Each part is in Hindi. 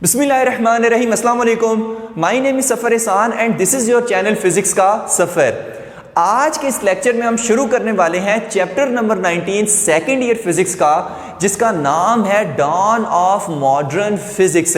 बिस्मिल्लाहिर्रहमानिर्रहीम, अस्सलाम वालेकुम। माय नेम इज सफ़र एहसान and this is your channel physics का सफ़र। आज के इस लेक्चर में हम शुरू करने वाले हैं chapter number 19 second year physics का, जिसका नाम है डॉन ऑफ मॉडर्न फिज़िक्स।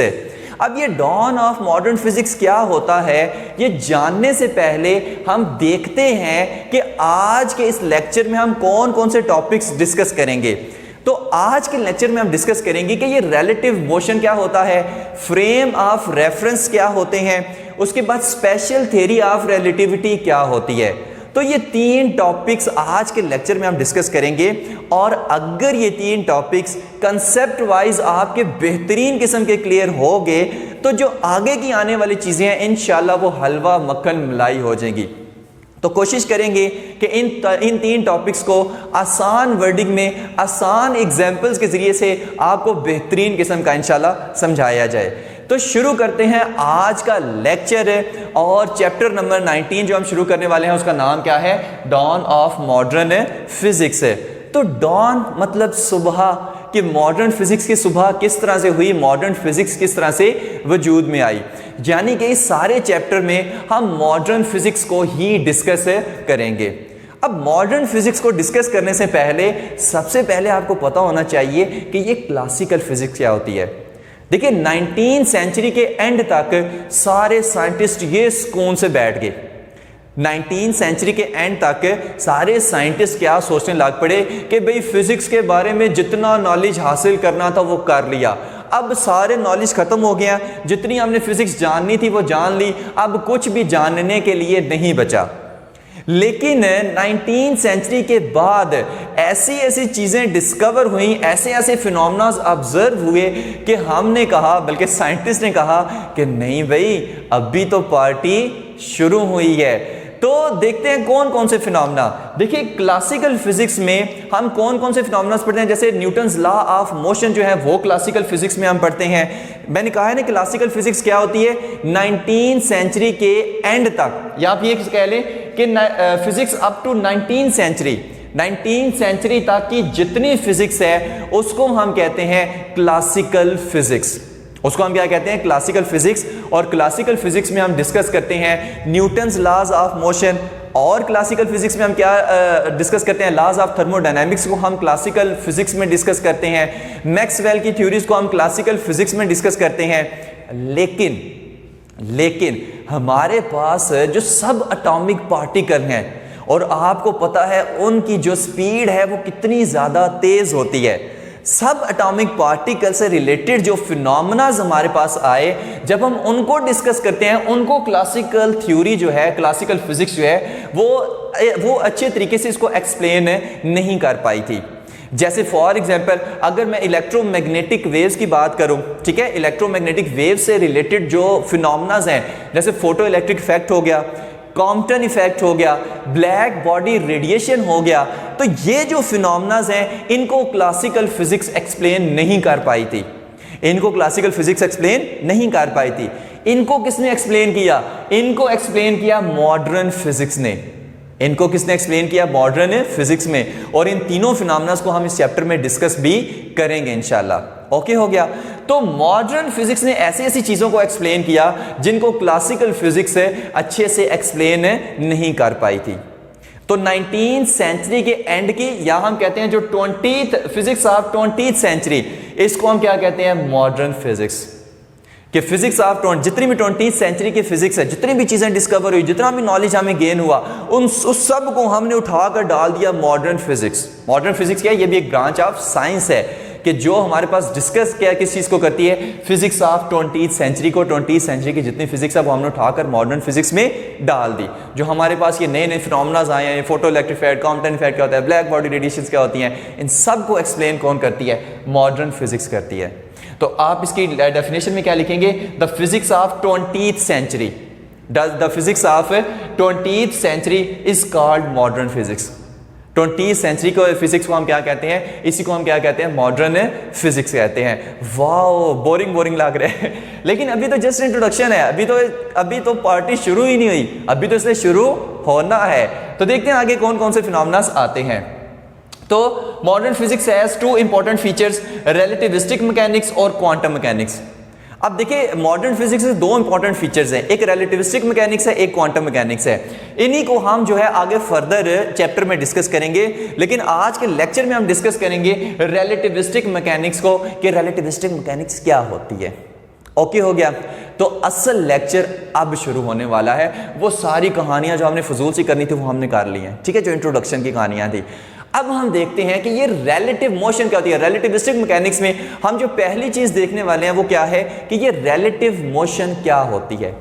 अब ये डॉन ऑफ मॉडर्न फिज़िक्स क्या होता है, ये जानने से पहले हम देखते हैं कि आज के इस लेक्चर में हम कौन कौन से टॉपिक्स डिस्कस करेंगे। तो आज के लेक्चर में हम डिस्कस करेंगे कि ये रिलेटिव मोशन क्या होता है, फ्रेम ऑफ रेफरेंस क्या होते हैं, उसके बाद स्पेशल थ्योरी ऑफ रिलेटिविटी क्या होती है। तो ये तीन टॉपिक्स आज के लेक्चर में हम डिस्कस करेंगे। और अगर ये तीन टॉपिक्स कंसेप्ट वाइज आपके बेहतरीन किस्म के क्लियर हो गए तो जो आगे की आने वाली चीज़ें हैं इंशाल्लाह वो हलवा मक्खन मलाई हो जाएंगी। तो कोशिश करेंगे कि इन तीन टॉपिक्स को आसान वर्डिंग में आसान एग्जाम्पल्स के ज़रिए से आपको बेहतरीन किस्म का इंशाल्लाह समझाया जाए। तो शुरू करते हैं आज का लेक्चर। और चैप्टर नंबर 19 जो हम शुरू करने वाले हैं उसका नाम क्या है, डॉन ऑफ मॉडर्न फिजिक्स। तो डॉन मतलब सुबह, कि मॉडर्न फिजिक्स की सुबह किस तरह से हुई, मॉडर्न फिजिक्स किस तरह से वजूद में आई। यानी कि इस सारे चैप्टर में हम मॉडर्न फिजिक्स को ही डिस्कस करेंगे। अब मॉडर्न फिजिक्स को डिस्कस करने से पहले सबसे पहले आपको पता होना चाहिए कि ये क्लासिकल फिजिक्स क्या होती है। देखिए 19वीं सेंचुरी के एंड तक सारे साइंटिस्ट ये सुकून से बैठ गए। 19वीं सेंचुरी के एंड तक सारे साइंटिस्ट क्या सोचने लग पड़े कि भाई फिजिक्स के बारे में जितना नॉलेज हासिल करना था वो कर लिया, अब सारे नॉलेज ख़त्म हो गया, जितनी हमने फिजिक्स जाननी थी वो जान ली, अब कुछ भी जानने के लिए नहीं बचा। लेकिन 19वीं सेंचुरी के बाद ऐसी ऐसी चीज़ें डिस्कवर हुई, ऐसे ऐसे फिनोमेनास ऑब्जर्व हुए कि हमने कहा, बल्कि साइंटिस्ट ने कहा कि नहीं भाई अभी तो पार्टी शुरू हुई है। तो देखते हैं कौन कौन से फिनोमेना। देखिए क्लासिकल फिजिक्स में हम कौन कौन से फिनोमेना पढ़ते हैं, जैसे न्यूटन्स लॉ ऑफ मोशन जो है वो क्लासिकल फिजिक्स में हम पढ़ते हैं। मैंने कहा है ना क्लासिकल फिजिक्स क्या होती है, 19वीं सेंचुरी के एंड तक, या आप ये कह लें कि फिजिक्स अप टू 19वीं सेंचुरी तक की जितनी फिजिक्स है उसको हम कहते हैं क्लासिकल फिजिक्स। उसको हम क्या कहते हैं, क्लासिकल फिजिक्स। और क्लासिकल फिजिक्स में हम डिस्कस करते हैं न्यूटन्स लॉज ऑफ मोशन, और क्लासिकल फिजिक्स में हम क्या डिस्कस करते हैं, लॉज ऑफ थर्मोडायनामिक्स को हम क्लासिकल फिजिक्स में डिस्कस करते हैं, मैक्सवेल की थ्योरीज को हम क्लासिकल फिजिक्स में डिस्कस करते हैं। लेकिन हमारे पास जो सब एटॉमिक पार्टिकल हैं, और आपको पता है उनकी जो स्पीड है वो कितनी ज़्यादा तेज़ होती है, सब एटॉमिक पार्टिकल से रिलेटेड जो फिनोमेनास हमारे पास आए, जब हम उनको डिस्कस करते हैं उनको क्लासिकल थ्योरी जो है, क्लासिकल फिजिक्स जो है वो अच्छे तरीके से इसको एक्सप्लेन नहीं कर पाई थी। जैसे फॉर एग्जांपल अगर मैं इलेक्ट्रोमैग्नेटिक वेव्स की बात करूं, ठीक है, इलेक्ट्रोमैग्नेटिक वेव से रिलेटेड जो फिनोमेनास हैं, जैसे फोटो इलेक्ट्रिक इफेक्ट हो गया, कॉम्पटन इफेक्ट हो गया, ब्लैक बॉडी रेडिएशन हो गया, तो ये जो फिनोमेनास हैं इनको क्लासिकल फिजिक्स एक्सप्लेन नहीं कर पाई थी। इनको क्लासिकल फिजिक्स एक्सप्लेन नहीं कर पाई थी। इनको किसने एक्सप्लेन किया, इनको एक्सप्लेन किया मॉडर्न फिजिक्स ने। इनको किसने एक्सप्लेन किया, मॉडर्न फिजिक्स में। और इन तीनों फिनोमेनास को हम इस चैप्टर में डिस्कस भी करेंगे इंशाल्लाह। ओके हो गया। तो मॉडर्न फिजिक्स ने ऐसी ऐसी चीज़ों को एक्सप्लेन किया जिनको क्लासिकल फिजिक्स अच्छे से एक्सप्लेन नहीं कर पाई थी। तो 19वीं सेंचुरी के एंड की, या हम कहते हैं जो 20th physics of 20th century, इसको हम क्या कहते हैं, मॉडर्न फिजिक्स। कि फिजिक्स ऑफ जितनी भी 20th सेंचुरी की फिजिक्स है, जितनी भी चीज़ें डिस्कवर हुई, जितना भी नॉलेज हमें गेन हुआ, उस सब को हमने उठाकर डाल दिया मॉडर्न फिजिक्स। मॉडर्न फिजिक्स क्या है, ये भी एक ब्रांच ऑफ साइंस है कि जो हमारे पास डिस्कस क्या किस चीज़ को करती है, फिजिक्स ऑफ 20th सेंचुरी को, 20th सेंचुरी की जितनी फिजिक्स है वो हमने उठाकर मॉडर्न फिजिक्स में डाल दी। जो हमारे पास ये नए नए फिनोमेनास आए हैं, photo electric effect, Compton effect क्या होता है, ब्लैक बॉडी रेडिएशंस क्या होती हैं, इन सब को एक्सप्लेन कौन करती है, मॉडर्न फिजिक्स करती है। तो आप इसकी डेफिनेशन में क्या लिखेंगे, the physics of 20th century, the physics of 20th century is called modern physics. 20th century को फिजिक्स को हम क्या कहते हैं, इसी को हम क्या कहते हैं, मॉडर्न फिजिक्स कहते हैं। वाओ बोरिंग लग रहा है, लेकिन अभी तो जस्ट इंट्रोडक्शन है, अभी तो पार्टी शुरू ही नहीं हुई, अभी तो इसलिए शुरू होना है। तो देखते हैं आगे कौन कौन से फिनोमेनास आते हैं। तो modern physics has two important features, relativistic mechanics और क्वांटम मैकेनिक्स। अब देखिए मॉडर्न फिजिक्स में दो इंपॉर्टेंट फीचर्स हैं, एक रिलेटिविस्टिक मैकेनिक्स है, एक क्वांटम मैकेनिक्स है। इन्हीं को हम जो है आगे फर्दर चैप्टर में डिस्कस करेंगे, लेकिन आज के लेक्चर में हम डिस्कस करेंगे रिलेटिविस्टिक मैकेनिक्स को कि रिलेटिविस्टिक मैकेनिक्स क्या होती है। ओके हो गया। तो असल लेक्चर अब शुरू होने वाला है। वो सारी कहानियां जो हमने फजूल सी करनी थी वो हमने कर ली हैं, ठीक है, जो इंट्रोडक्शन की कहानियां थी। अब हम देखते हैं कि ये रिलेटिव मोशन क्या होती है। रिलेटिविस्टिक मैकेनिक्स में हम जो पहली चीज देखने वाले हैं वो क्या है कि ये रिलेटिव मोशन क्या होती है।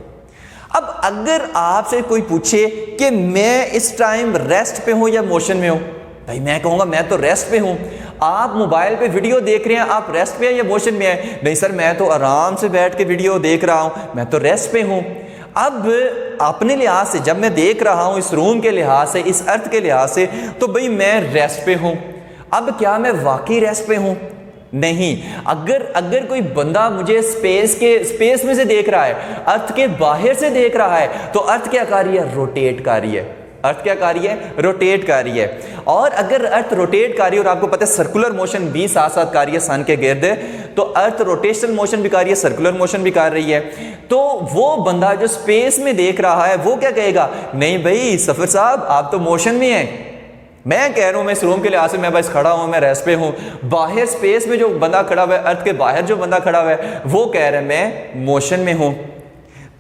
अब अगर आपसे कोई पूछे कि मैं इस टाइम रेस्ट पे हूं या मोशन में हूं, भाई मैं कहूंगा मैं तो रेस्ट पे हूं। आप मोबाइल पे वीडियो देख रहे हैं, आप रेस्ट पे हैं या मोशन में हैं? नहीं सर, मैं तो आराम से बैठ के वीडियो देख रहा हूं, मैं तो रेस्ट पे हूं। अब अपने लिहाज से जब मैं देख रहा हूं, इस रूम के लिहाज से, इस अर्थ के लिहाज से, तो भाई मैं रेस्ट पे हूं। अब क्या मैं वाकई रेस्ट पे हूं? नहीं। अगर कोई बंदा मुझे स्पेस में से देख रहा है, अर्थ के बाहर से देख रहा है, तो अर्थ क्या कर रही है? रोटेट कर रही है। अर्थ क्या कर रही है? रोटेट कर रही है। और अगर अर्थ रोटेट कर रही है और आपको पता है सर्कुलर मोशन भी साथ साथ कर रही है सन के गिर्द, तो अर्थ रोटेशनल मोशन भी कर रही है, सर्कुलर मोशन भी कर रही है। तो वो बंदा जो स्पेस में देख रहा है वो क्या कहेगा? नहीं भाई सफर साहब, आप तो मोशन में हैं। मैं कह रहा हूं मैं इस रूम के लिहाज से मैं बस खड़ा हूं, मैं रेस्ट पे हूं। बाहर स्पेस में जो बंदा खड़ा हुआ है, अर्थ के बाहर जो बंदा खड़ा हुआ है, वो कह रहा है मैं मोशन में हूं।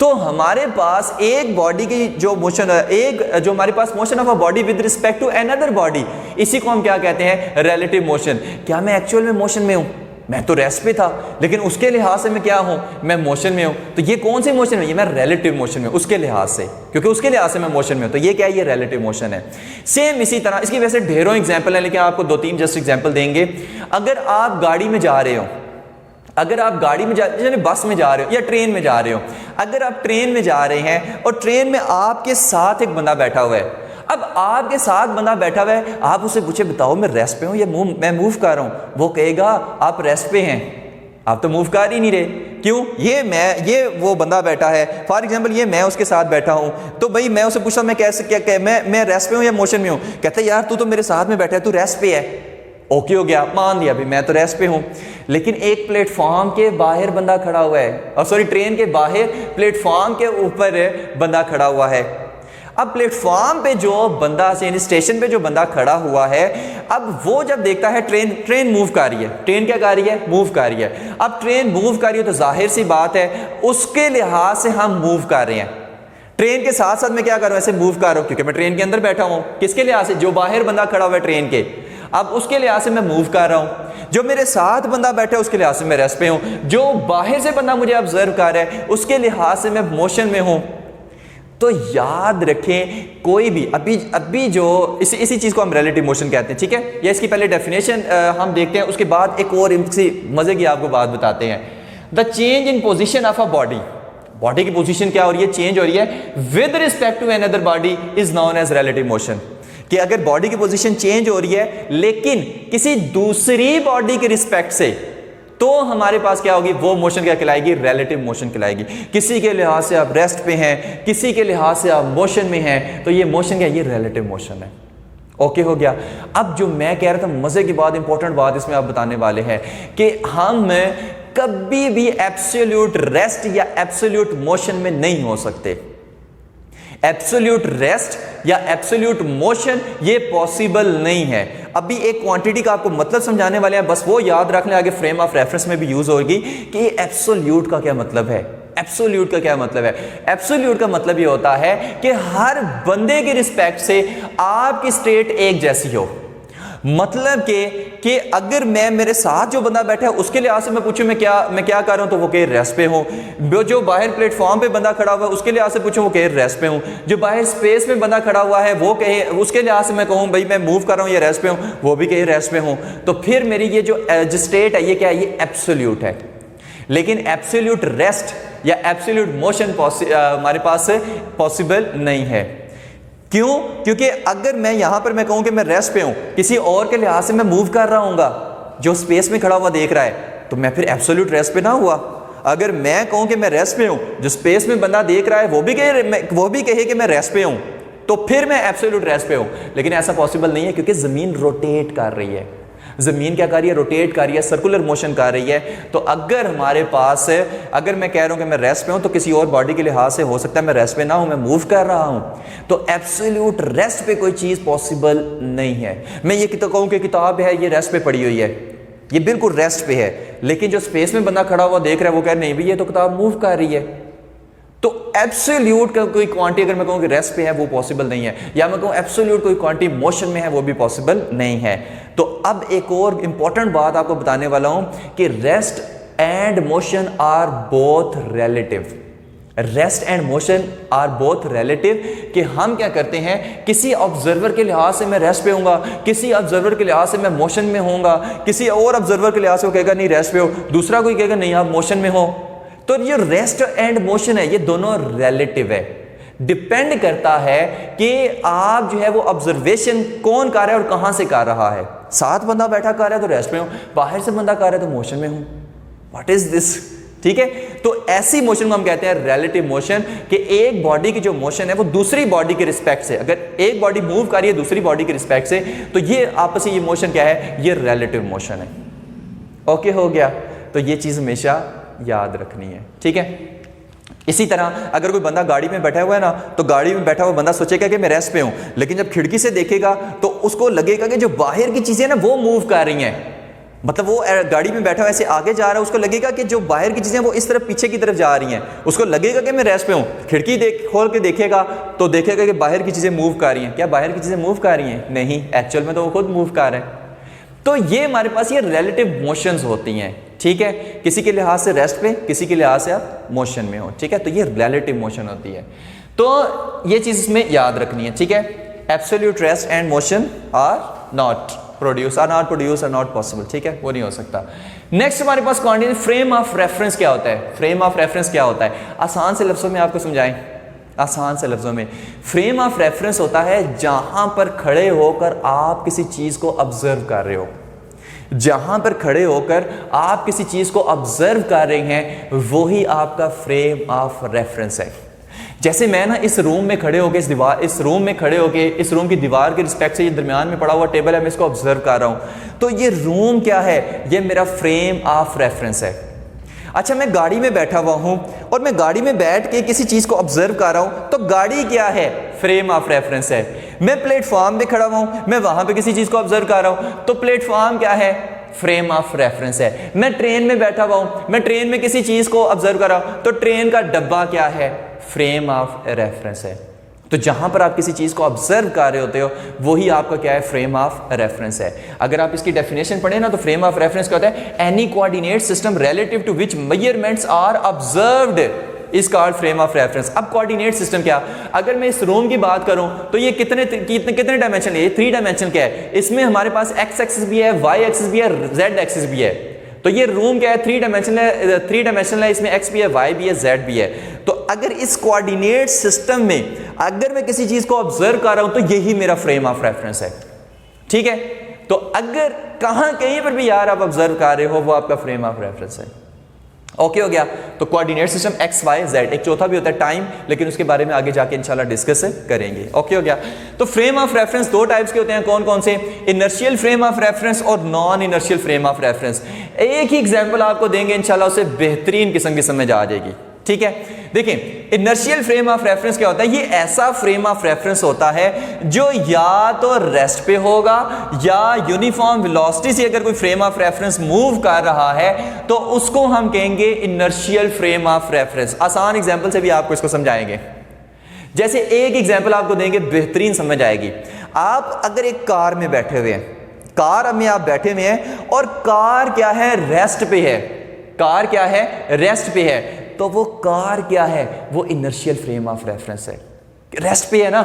तो हमारे पास एक बॉडी की जो मोशन है, एक जो हमारे पास motion of a body with respect to another body, इसी को हम क्या कहते हैं? Relative motion. क्या मैं एक्चुअल में मोशन में हूं? मैं तो रेस्ट पे था, लेकिन उसके लिहाज से मैं क्या हूं? मैं मोशन में हूं। तो ये कौन सी मोशन है? ये मैं रिलेटिव मोशन में, उसके लिहाज से, क्योंकि उसके लिहाज से मैं मोशन में हूं। तो ये क्या है? ये रिलेटिव मोशन है। सेम इसी तरह इसकी वैसे ढेरों एग्जाम्पल है, लेकिन आपको 2-3 जस्ट एग्जाम्पल देंगे। अगर आप गाड़ी में जा रहे हो, अगर आप गाड़ी में जैसे बस में जा रहे हो या ट्रेन में जा रहे हो, अगर आप ट्रेन में जा रहे हैं और ट्रेन में आपके साथ एक बंदा बैठा हुआ है, अब आपके साथ बंदा बैठा हुआ है, आप उससे पूछे बताओ मैं रेस्ट पे हूं या मैं मूव कर रहा हूं, वो कहेगा आप रेस्ट पे हैं, आप तो मूव कर ही नहीं रहे। क्यों? ये वो बंदा बैठा है, फॉर एग्जांपल ये मैं उसके साथ बैठा हूं, तो भाई मैं उससे पूछता मैं कैसे क्या मैं रेस्ट पे हूं या मोशन में हूं? कहता है यार तू तो मेरे साथ में बैठा है, तू रेस्ट पे है। ओके हो गया, मान लिया भाई मैं तो रेस्ट पे हूं। लेकिन एक प्लेटफॉर्म के बाहर बंदा खड़ा हुआ है, और सॉरी ट्रेन के बाहर प्लेटफॉर्म के ऊपर बंदा खड़ा हुआ है। अब प्लेटफॉर्म पे जो बंदा से स्टेशन पे जो बंदा खड़ा हुआ है, अब वो जब देखता है ट्रेन मूव कर रही है, ट्रेन क्या कर रही है? मूव कर रही है। अब ट्रेन मूव कर रही है तो जाहिर सी बात है उसके लिहाज से हम मूव कर रहे हैं। ट्रेन के साथ साथ मैं क्या कर रहा हूं? ऐसे मूव कर रहा हूं क्योंकि मैं ट्रेन के अंदर बैठा हूं। किसके लिहाज से? जो बाहर बंदा खड़ा हुआ है ट्रेन के, अब उसके लिहाज से मैं मूव कर रहा हूं। जो मेरे साथ बंदा बैठा है उसके लिहाज से मैं रेस्ट पे हूं। जो बाहर से बंदा मुझे ऑब्जर्व कर रहा है उसके लिहाज से मैं मोशन में हूं। तो याद रखें कोई भी अभी जो इसी चीज को हम रिलेटिव मोशन कहते हैं, ठीक है। ये इसकी पहले डेफिनेशन हम देखते हैं, उसके बाद एक और इसी मजे की आपको बात बताते हैं। The change in position of a body की पोजीशन क्या हो रही है? चेंज हो रही है with respect to another body is known as relative motion. कि अगर बॉडी की पोजीशन चेंज हो रही है लेकिन किसी दूसरी बॉडी के रिस्पेक्ट से, तो हमारे पास क्या होगी? वो मोशन क्या कहलाएगी? रिलेटिव मोशन कहलाएगी। किसी के लिहाज से आप रेस्ट पे हैं, किसी के लिहाज से आप मोशन में हैं, तो ये मोशन क्या? ये रिलेटिव मोशन है। ओके हो गया। अब जो मैं कह रहा था मजे की बात, इंपॉर्टेंट बात इसमें आप बताने वाले हैं कि हम कभी भी एब्सोल्यूट रेस्ट या एब्सोल्यूट मोशन में नहीं हो सकते। एब्सोल्यूट रेस्ट या एब्सोल्यूट मोशन ये पॉसिबल नहीं है। अभी एक क्वांटिटी का आपको मतलब समझाने वाले हैं, बस वो याद रख लें, आगे फ्रेम ऑफ रेफरेंस में भी यूज होगी कि एब्सोल्यूट का क्या मतलब है। एब्सोल्यूट का क्या मतलब है? एब्सोल्यूट का मतलब ये होता है कि हर बंदे के रिस्पेक्ट से आपकी स्टेट एक जैसी हो। मतलब कि अगर मैं मेरे साथ जो बंदा बैठा है उसके लिहाज से मैं पूछूं मैं क्या कर रहा हूं, तो वो कहे रेस्ट पे हूं। जो बाहर प्लेटफॉर्म पे बंदा खड़ा हुआ है उसके लिहाज से पूछूं, वो कहे रेस्ट पे हूं। जो बाहर स्पेस में बंदा खड़ा हुआ है वो कहे, उसके लिहाज से मैं कहूं भाई मैं मूव कर रहा हूं या रेस्ट पे हूं, वो भी कहे रेस्ट पे हूं। तो फिर मेरी ये जो स्टेट है ये क्या है? ये एब्सोल्यूट है। लेकिन एब्सोल्यूट रेस्ट या एब्सोल्यूट मोशन हमारे पास पॉसिबल नहीं है। क्यों? क्योंकि अगर मैं यहां पर मैं कहूं कि मैं रेस्ट पे हूं, किसी और के लिहाज से मैं मूव कर रहा हूंगा जो स्पेस में खड़ा हुआ देख रहा है, तो मैं फिर एब्सोल्यूट रेस्ट पे ना हुआ। अगर मैं कहूं कि मैं रेस्ट पे हूं, जो स्पेस में बंदा देख रहा है वो भी कहे कि मैं रेस्ट पे हूं, तो फिर मैं एब्सोल्यूट रेस्ट पे हूं। लेकिन ऐसा पॉसिबल नहीं है क्योंकि जमीन रोटेट कर रही है। ज़मीन क्या कर रही है, रोटेट कर रही है, सर्कुलर मोशन कर रही है। तो अगर हमारे पास अगर मैं कह रहा हूं कि मैं रेस्ट पे हूं, तो किसी और बॉडी के लिहाज से हो सकता है मैं रेस्ट पे ना हूं, मैं मूव कर रहा हूं। तो एब्सोल्यूट रेस्ट पे कोई चीज़ पॉसिबल नहीं है। मैं ये कहूं कि किताब है ये रेस्ट पे पड़ी हुई है, ये बिल्कुल रेस्ट पे है, लेकिन जो स्पेस में बंदा खड़ा हुआ देख रहा है वो कह नहीं भी ये तो किताब मूव कर रही है। तो एब्सोल्यूट का कोई क्वांटिटी अगर मैं कहूं कि रेस्ट पे है वो पॉसिबल नहीं है, या मैं कहूं एब्सोल्यूट कोई क्वांटिटी मोशन में है वो भी पॉसिबल नहीं है। तो अब एक और इंपॉर्टेंट बात आपको बताने वाला हूं कि rest and motion are both relative. Rest and motion are both relative, कि हम क्या करते हैं, किसी ऑब्जर्वर के लिहाज से मैं रेस्ट पे होऊंगा, किसी ऑब्जर्वर के लिहाज से मैं मोशन में होऊंगा, किसी और ऑब्जर्वर के लिहाज से वो कहेगा नहीं रेस्ट पे हो, दूसरा कोई कहेगा नहीं आप मोशन में हो। तो ये रेस्ट एंड मोशन है, ये दोनों रिलेटिव है। डिपेंड करता है कि आप जो है वो ऑब्जर्वेशन कौन कर रहा है और कहां से कर रहा है। साथ बंदा बैठा कर रहा है तो रेस्ट में हूं, बाहर से बंदा कर रहा है तो मोशन में हूं। What is this? ठीक है, तो ऐसी मोशन को हम कहते हैं रिलेटिव मोशन, कि एक बॉडी की जो मोशन है वो दूसरी बॉडी के रिस्पेक्ट से, अगर एक बॉडी मूव कर रही है दूसरी बॉडी के रिस्पेक्ट से, तो ये आपस में ये मोशन क्या है, ये रिलेटिव मोशन है। ओके हो गया? तो ये चीज हमेशा याद रखनी है। ठीक है, इसी तरह अगर कोई बंदा गाड़ी में बैठा हुआ है ना, तो गाड़ी में बैठा हुआ बंदा सोचेगा कि मैं रेस्ट पे हूं, लेकिन जब खिड़की से देखेगा तो उसको लगेगा कि जो बाहर की चीजें ना वो मूव कर रही हैं। मतलब वो गाड़ी में बैठा हुआ ऐसे आगे जा रहा है, उसको लगेगा कि जो बाहर की चीजें वो इस तरफ पीछे की तरफ जा रही हैं, उसको लगेगा कि मैं रेस्ट पे हूं। खिड़की खोल के देखेगा तो देखेगा कि बाहर की चीजें मूव कर रही हैं। क्या बाहर की चीजें मूव कर रही हैं? नहीं, एक्चुअल में तो वो खुद मूव कर रहे हैं। तो ये हमारे पास ये रिलेटिव मोशंस होती हैं। ठीक है, किसी के लिहाज से रेस्ट पे, किसी के लिहाज से आप मोशन में हो। ठीक है, तो ये रिलेटिव मोशन होती है। तो ये चीज इसमें याद रखनी है। ठीक है, absolute rest and motion are not possible. ठीक है, वो नहीं हो सकता। नेक्स्ट हमारे पास क्वांटिटी फ्रेम ऑफ रेफरेंस क्या होता है? फ्रेम ऑफ रेफरेंस क्या होता है? आसान से लफ्जों में आपको समझाएं, आसान से लफ्जों में। फ्रेम ऑफ रेफरेंस होता है जहां पर खड़े होकर आप किसी चीज को ऑब्जर्व कर रहे हो। जहां पर खड़े होकर आप किसी चीज को ऑब्जर्व कर रहे हैं, वही आपका फ्रेम ऑफ रेफरेंस है। जैसे मैं ना इस रूम में खड़े होकर इस रूम की दीवार के रिस्पेक्ट से, ये दरमियान में पड़ा हुआ टेबल है, मैं इसको ऑब्जर्व कर रहा हूं, तो ये रूम क्या है? ये मेरा फ्रेम ऑफ रेफरेंस है। अच्छा, मैं गाड़ी में बैठा हुआ हूं और मैं गाड़ी में बैठ के किसी चीज को ऑब्जर्व कर रहा हूं, तो गाड़ी क्या है? फ्रेम ऑफ रेफरेंस है। मैं प्लेटफॉर्म पे खड़ा हुआ हूं, मैं वहां पे किसी चीज को ऑब्जर्व कर रहा हूं, तो प्लेटफॉर्म क्या है? फ्रेम ऑफ रेफरेंस है। मैं ट्रेन में बैठा हुआ हूं, मैं ट्रेन में किसी चीज को ऑब्जर्व कर रहा हूं, तो ट्रेन का डब्बा क्या है? फ्रेम ऑफ रेफरेंस है। तो जहां पर आप किसी चीज को ऑब्जर्व कर रहे होते हो, वही आपका क्या है? फ्रेम ऑफ रेफरेंस है। अगर आप इसकी डेफिनेशन पढ़े ना, तो फ्रेम ऑफ रेफरेंस क्या होता है? Any coordinate system relative to which measurements are observed is called frame of reference. अब कोऑर्डिनेट सिस्टम क्या? अगर मैं इस रूम की बात करूं तो ये कितने डायमेंशन है? ये 3 डायमेंशन क्या है? इसमें हमारे पास एक्स एक्सिस भी है, वाई एक्सिस भी है, जेड एक्सिस भी है। तो ये रूम क्या है? 3 डायमेंशनल है, इसमें एक्स भी है, वाई भी है, जेड भी है। तो अगर इस कोऑर्डिनेट सिस्टम में अगर मैं किसी चीज को ऑब्जर्व कर रहा हूं, तो यही मेरा फ्रेम ऑफ रेफरेंस है। ठीक है, तो अगर कहीं पर भी यार आप ऑब्जर्व कर रहे हो, वो आपका फ्रेम ऑफ रेफरेंस है। ओके हो गया? तो coordinate system X Y Z. एक चौथा भी होता है टाइम, लेकिन उसके बारे में आगे जाके इंशाल्लाह डिस्कस करेंगे। ओके हो गया? तो फ्रेम ऑफ रेफरेंस 2 टाइप्स के होते हैं। कौन कौन से? इनर्शियल फ्रेम ऑफ रेफरेंस और non inertial frame of reference. एक ही एग्जांपल आपको देंगे, इंशाल्लाह उससे बेहतरीन किस्म की समझ आ जाएगी। ठीक है, देखिए इनर्शियल फ्रेम ऑफ रेफरेंस क्या होता है? ये ऐसा फ्रेम ऑफ रेफरेंस होता है जो या तो रेस्ट पे होगा, या यूनिफॉर्म वेलोसिटी से अगर कोई फ्रेम ऑफ रेफरेंस मूव कर रहा है, तो उसको हम कहेंगे इनर्शियल फ्रेम ऑफ रेफरेंस। आसान एग्जांपल से भी आपको इसको समझाएंगे। जैसे एक एग्जांपल आपको देंगे, बेहतरीन समझ आएगी। आप अगर एक कार में बैठे हुए हैं, कार में आप बैठे हुए हैं और कार क्या है? रेस्ट पे है। कार क्या है? रेस्ट पे है। तो वो कार क्या है? वो इनर्शियल फ्रेम ऑफ रेफरेंस है, रेस्ट पे है ना।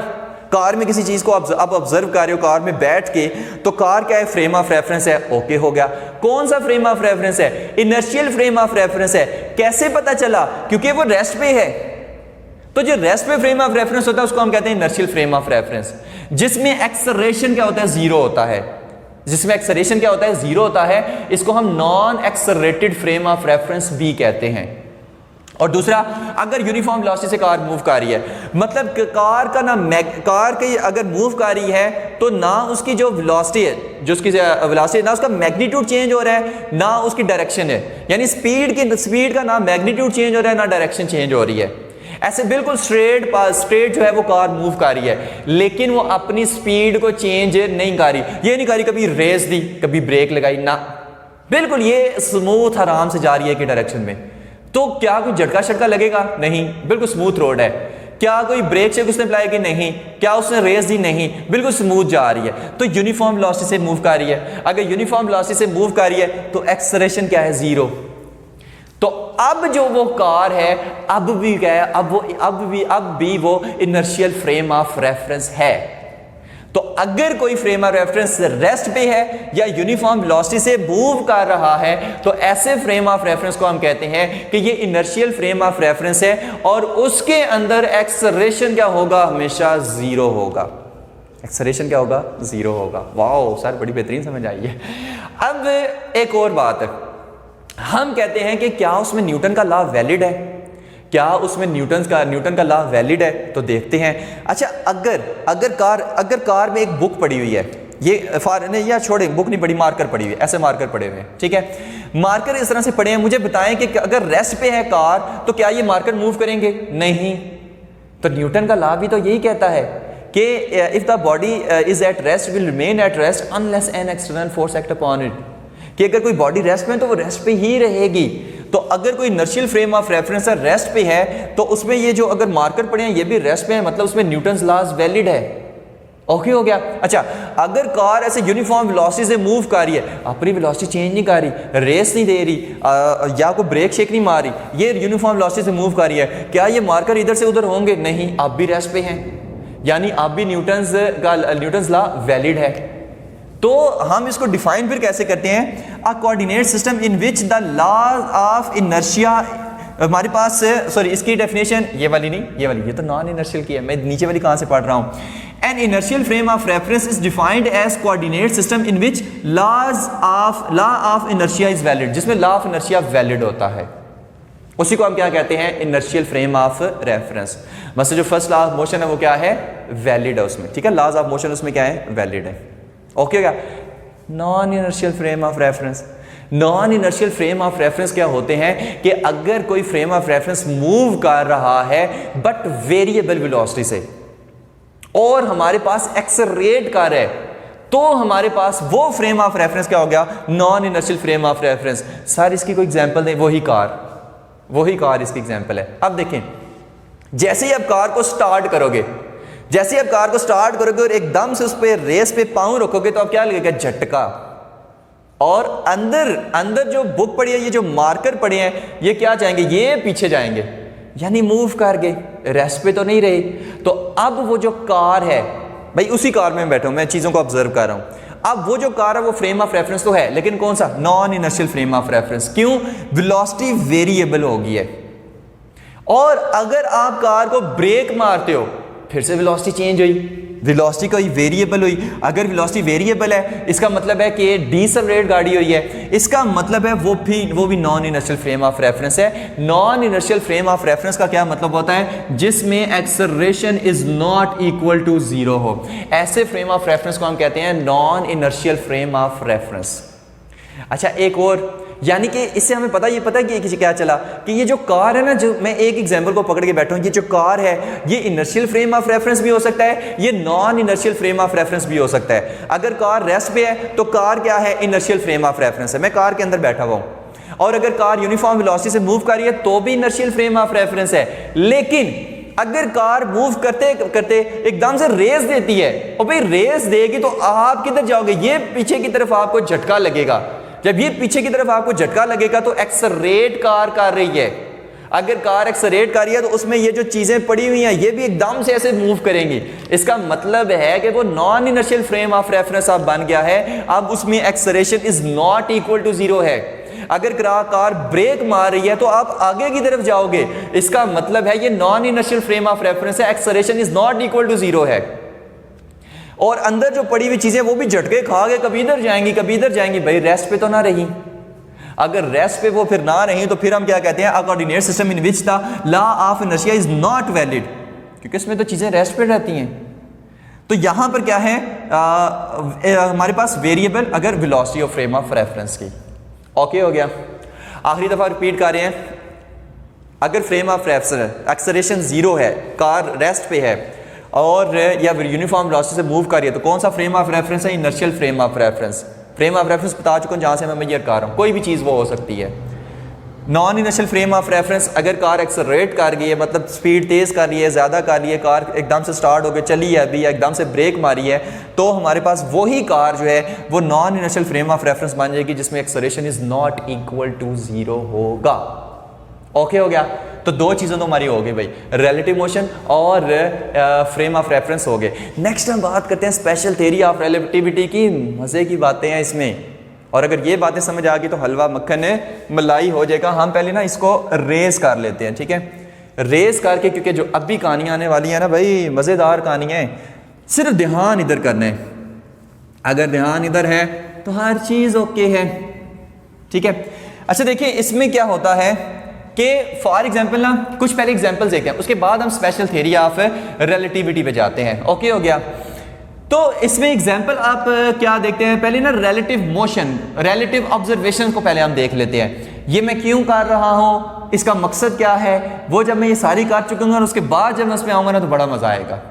कार में किसी चीज को आप ऑब्जर्व कर रहे हो कार में बैठ के, तो कार क्या है? फ्रेम ऑफ रेफरेंस है। ओके हो गया? कौन सा फ्रेम ऑफ रेफरेंस है? इनर्शियल फ्रेम ऑफ रेफरेंस है। कैसे पता चला? क्योंकि वो रेस्ट पे है। तो जो रेस्ट पे फ्रेम ऑफ रेफरेंस होता है उसको हम कहते हैं इनर्शियल फ्रेम ऑफ रेफरेंस, जिसमें एक्सेलरेशन क्या होता है? 0 होता है। जिसमें एक्सेलरेशन क्या होता है? 0 होता है। इसको हम non accelerated frame of reference भी कहते हैं। और दूसरा, अगर यूनिफॉर्म वेलोसिटी से कार मूव कर रही है, मतलब कार का ना कार के अगर मूव कर रही है तो ना उसकी जो वेलोसिटी है, जो उसकी वेलोसिटी ना उसका मैग्नीट्यूड चेंज हो रहा है ना उसकी डायरेक्शन है, यानी स्पीड का ना मैग्नीट्यूड चेंज हो रहा है ना डायरेक्शन चेंज हो रही है। ऐसे बिल्कुल स्ट्रेट जो है वो कार मूव कर रही है, लेकिन वो अपनी स्पीड को चेंज नहीं कर रही। ये नहीं कर रही कभी रेस दी कभी ब्रेक लगाई ना, बिल्कुल ये स्मूथ आराम से जा रही है कि डायरेक्शन में। तो क्या कोई झटका शटका लगेगा? नहीं, बिल्कुल स्मूथ रोड है। क्या कोई ब्रेक से उसने अप्लाई की? नहीं। क्या उसने रेस दी? नहीं, बिल्कुल स्मूथ जा रही है। तो यूनिफॉर्म वेलोसिटी से मूव कर रही है। अगर यूनिफॉर्म वेलोसिटी से मूव कर रही है तो एक्सेलरेशन क्या है? जीरो। तो अब जो वो कार है अब भी क्या है? अब भी वो इनर्शियल फ्रेम ऑफ रेफरेंस है। तो अगर कोई फ्रेम ऑफ रेफरेंस रेस्ट पे है या यूनिफॉर्म वेलोसिटी से मूव कर रहा है तो ऐसे फ्रेम ऑफ रेफरेंस को हम कहते हैं कि ये इनर्शियल फ्रेम ऑफ रेफरेंस है और उसके अंदर एक्सेलरेशन क्या होगा? हमेशा जीरो होगा। एक्सेलरेशन क्या होगा? जीरो होगा। वाओ सर, बड़ी बेहतरीन समझ आई है। अब एक और बात है, हम कहते हैं कि क्या उसमें न्यूटन का लॉ वैलिड है? क्या उसमें न्यूटन का लॉ वैलिड है? तो देखते हैं। अच्छा, अगर कार में एक बुक पड़ी हुई है, ये या छोड़े, बुक नहीं पड़ी, मार्कर पड़ी हुई है, ऐसे मार्कर पड़े हुए हैं, ठीक है, मार्कर इस तरह से पड़े हैं। मुझे बताएं कि अगर रेस्ट पे है कार तो क्या ये मार्कर मूव करेंगे? नहीं। तो न्यूटन का लॉ भी तो यही कहता है कि if the body is at rest will remain at rest unless an external force act upon it, कि अगर कोई बॉडी रेस्ट में तो वो रेस्ट पे ही रहेगी। तो अगर कोई inertial frame of reference rest पे है तो उसमें ये जो अगर मार्कर पड़े हैं ये भी रेस्ट पे है, मतलब उसमें न्यूटन्स लॉज वैलिड है। ओके हो गया। अच्छा, अगर कार ऐसे यूनिफॉर्म वेलोसिटी से मूव कर रही है, अपनी वेलोसिटी चेंज नहीं कर रही, रेस नहीं दे रही या कोई ब्रेक शेक नहीं मार रही, ये यूनिफॉर्म वेलोसिटी से मूव कर रही है, क्या ये मार्कर इधर से उधर होंगे? नहीं, आप भी रेस्ट पे हैं, यानी आप भी न्यूटन्स लॉ वैलिड है। तो हम इसको डिफाइन फिर कैसे करते हैं? A coordinate system in which the laws of inertia, हमारे पास सॉरी इसकी डेफिनेशन ये वाली नहीं, ये वाली, ये तो नॉन इनर्शियल की है, मैं नीचे वाली कहां से पढ़ रहा हूं। An inertial frame of reference is defined as coordinate system in which law of inertia is valid, जिसमें लॉ ऑफ इनर्शिया वैलिड होता है, उसी को हम क्या कहते हैं? Inertial frame of reference. मतलब जो फर्स्ट लॉ ऑफ मोशन है वो क्या है? वैलिड है उसमें, ठीक है, लॉज ऑफ मोशन उसमें क्या है? वैलिड है। ओके क्या? Non inertial frame of reference, non inertial frame of reference क्या होते हैं कि अगर कोई फ्रेम ऑफ रेफरेंस मूव कर रहा है बट वेरिएबल वेलोसिटी से और हमारे पास एक्सेलरेट कर रहा है, तो हमारे पास वो फ्रेम ऑफ रेफरेंस क्या हो गया? Non inertial frame of reference. Sir इसकी कोई एग्जांपल दें? वही कार इसकी एग्जांपल है। अब देखें, जैसे ही आप कार को स्टार्ट करोगे, जैसे आप कार को स्टार्ट करोगे और एकदम से उस पे रेस पे पांव रखोगे तो आप क्या लगेगा? झटका। और अंदर जो बुक पड़ी है, ये जो मार्कर पड़े हैं, ये क्या जाएंगे? ये पीछे जाएंगे, यानी मूव कर गए, रेस्ट पे तो नहीं रहे। तो अब वो जो कार है, भाई उसी कार में बैठा हूं मैं, चीजों को ऑब्जर्व कर रहा हूं। अब वो जो कार है वो फ्रेम ऑफ रेफरेंस तो है, लेकिन कौन सा? Non inertial frame of reference. क्यों? वेलोसिटी वेरिएबल हो गई है। और अगर आप कार को ब्रेक मारते हो फिर से वेलोसिटी चेंज हुई, वेलोसिटी कोई वेरिएबल हुई। अगर वेलोसिटी वेरिएबल है इसका मतलब है कि डीसेलरेट गाड़ी हुई है, इसका मतलब है वो भी non inertial frame of reference है। Non inertial frame of reference का क्या मतलब होता है? जिसमें acceleration is not equal to zero हो, ऐसे फ्रेम ऑफ रेफरेंस को हम कहते हैं non inertial frame of reference. अच्छा, एक और, यानी कि इससे हमें पता है कि क्या चला कि ये जो कार है ना, जो मैं एक एग्जांपल को पकड़ के बैठा हूं, ये जो कार है ये इनर्शियल फ्रेम ऑफ रेफरेंस भी हो सकता है, ये non inertial frame of reference भी हो सकता है। अगर कार रेस्ट पे है तो कार क्या है? इनर्शियल फ्रेम ऑफ रेफरेंस है, मैं कार के अंदर बैठा हुआ हूं। और अगर कार यूनिफॉर्म वेलोसिटी से मूव कर रही है तो भी इनर्शियल फ्रेम ऑफ रेफरेंस है। लेकिन अगर कार मूव करते करते एकदम से रेस देती है, और भाई रेस देगी तो आप किधर जाओगे? ये पीछे की तरफ आपको झटका लगेगा। जब ये पीछे की तरफ आपको झटका लगेगा तो एक्सेलरेट कार कर रही है। अगर कार एक्सेलरेट कर रही है तो उसमें ये जो चीजें पड़ी हुई हैं ये भी एकदम से ऐसे मूव करेंगी। इसका मतलब है कि वो non inertial frame of reference अब बन गया है, अब उसमें acceleration is not equal to zero है। अगर कार ब्रेक मार रही है तो आप आगे की तरफ जाओगे, इसका मतलब है ये non inertial frame of reference है, acceleration is not equal to zero है। और अंदर जो पड़ी हुई चीजें वो भी झटके खा के कभी इधर जाएंगी कभी इधर जाएंगी, भाई रेस्ट पे तो ना रही। अगर रेस्ट पे वो फिर ना रही तो फिर हम क्या कहते हैं, a coordinate system in which the law of inertia is not valid, क्योंकि इसमें तो चीज़ें रेस्ट पे रहती हैं। तो यहां पर क्या है, हमारे पास वेरिएबल अगर velocity of frame of reference की। ओके हो गया। आखिरी दफा रिपीट कर रहे हैं, अगर फ्रेम ऑफ रेफरेंस एक्सेलरेशन 0 है, कार रेस्ट पे है और या यूनिफॉर्म वेलोसिटी से मूव कर रही है, तो कौन सा फ्रेम ऑफ रेफरेंस है, inertial frame of reference. Frame of reference बता चुका हूं जहां से मैं मेजर कर रहा हूं, कोई भी चीज़ वो हो सकती है। Non inertial frame of reference, अगर कार एक्सेलरेट कर गई है, मतलब स्पीड तेज़ कर रही है, ज़्यादा कर रही है, कार एकदम से स्टार्ट होकर चली है अभी या एकदम से ब्रेक मारी है, तो हमारे पास वही कार जो है वो non inertial frame of reference बन जाएगी जिसमें acceleration is not equal to 0 होगा। ओके हो गया। तो दो चीज़ें तो हमारी हो गई भाई, रिलेटिव मोशन और फ्रेम ऑफ रेफरेंस हो गए। नेक्स्ट हम बात करते हैं स्पेशल थ्योरी ऑफ रिलेटिविटी की। मज़े की बातें हैं इसमें, और अगर ये बातें समझ आ गई तो हलवा मक्खन मलाई हो जाएगा। हम पहले ना इसको रेस कर लेते हैं, ठीक है। रेस करके, क्योंकि जो अब भी कहानियाँ आने वाली हैं ना भाई, मज़ेदार कहानियाँ हैं, सिर्फ ध्यान इधर करना है। अगर ध्यान इधर है तो हर चीज़ ओके है, ठीक है। अच्छा देखिए इसमें क्या होता है कि फॉर एग्जाम्पल ना कुछ पहले एग्जाम्पल्स देखते हैं, उसके बाद हम स्पेशल थ्योरी ऑफ रिलेटिविटी पे जाते हैं। ओके हो गया। तो इसमें एग्जाम्पल आप क्या देखते हैं, पहले ना रिलेटिव मोशन, रिलेटिव ऑब्जर्वेशन को पहले हम देख लेते हैं। ये मैं क्यों कर रहा हूँ, इसका मकसद क्या है, वो जब मैं ये सारी कर चुका हूँ उसके बाद जब मैं उसमें आऊँगा ना तो बड़ा मज़ा आएगा।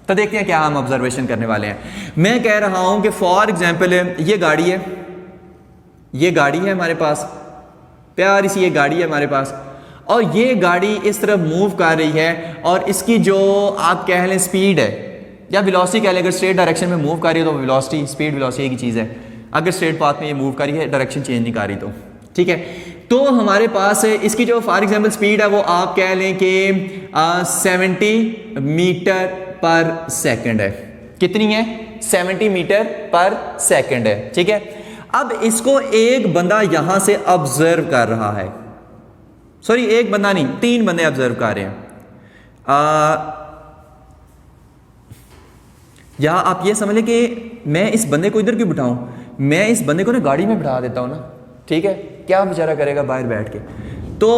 तो देखते हैं क्या हम ऑब्जर्वेशन करने वाले हैं। मैं कह रहा हूँ कि फॉर एग्जाम्पल ये गाड़ी है, ये गाड़ी है हमारे पास, प्यारी सी ये गाड़ी है हमारे पास, और ये गाड़ी इस तरफ मूव कर रही है, और इसकी जो आप कह लें स्पीड है या वेलोसिटी कह लें, अगर स्ट्रेट डायरेक्शन में मूव कर रही है तो वेलोसिटी, स्पीड वेलोसिटी की चीज़ है। अगर स्ट्रेट पाथ में ये मूव कर रही है, डायरेक्शन चेंज नहीं कर रही, तो ठीक है। तो हमारे पास इसकी जो फॉर एग्जाम्पल स्पीड है वो आप कह लें कि 70 मीटर पर सेकंड है। कितनी है, 70 मीटर पर सेकंड है, ठीक है। अब इसको एक बंदा यहां से ऑब्जर्व कर रहा है, सॉरी एक बंदा नहीं, 3 बंदे ऑब्जर्व कर रहे हैं। या आप ये समझ लें कि मैं इस बंदे को इधर क्यों बिठाऊं, मैं इस बंदे को ना गाड़ी में बिठा देता हूं ना, ठीक है। क्या बेचारा करेगा बाहर बैठ के। तो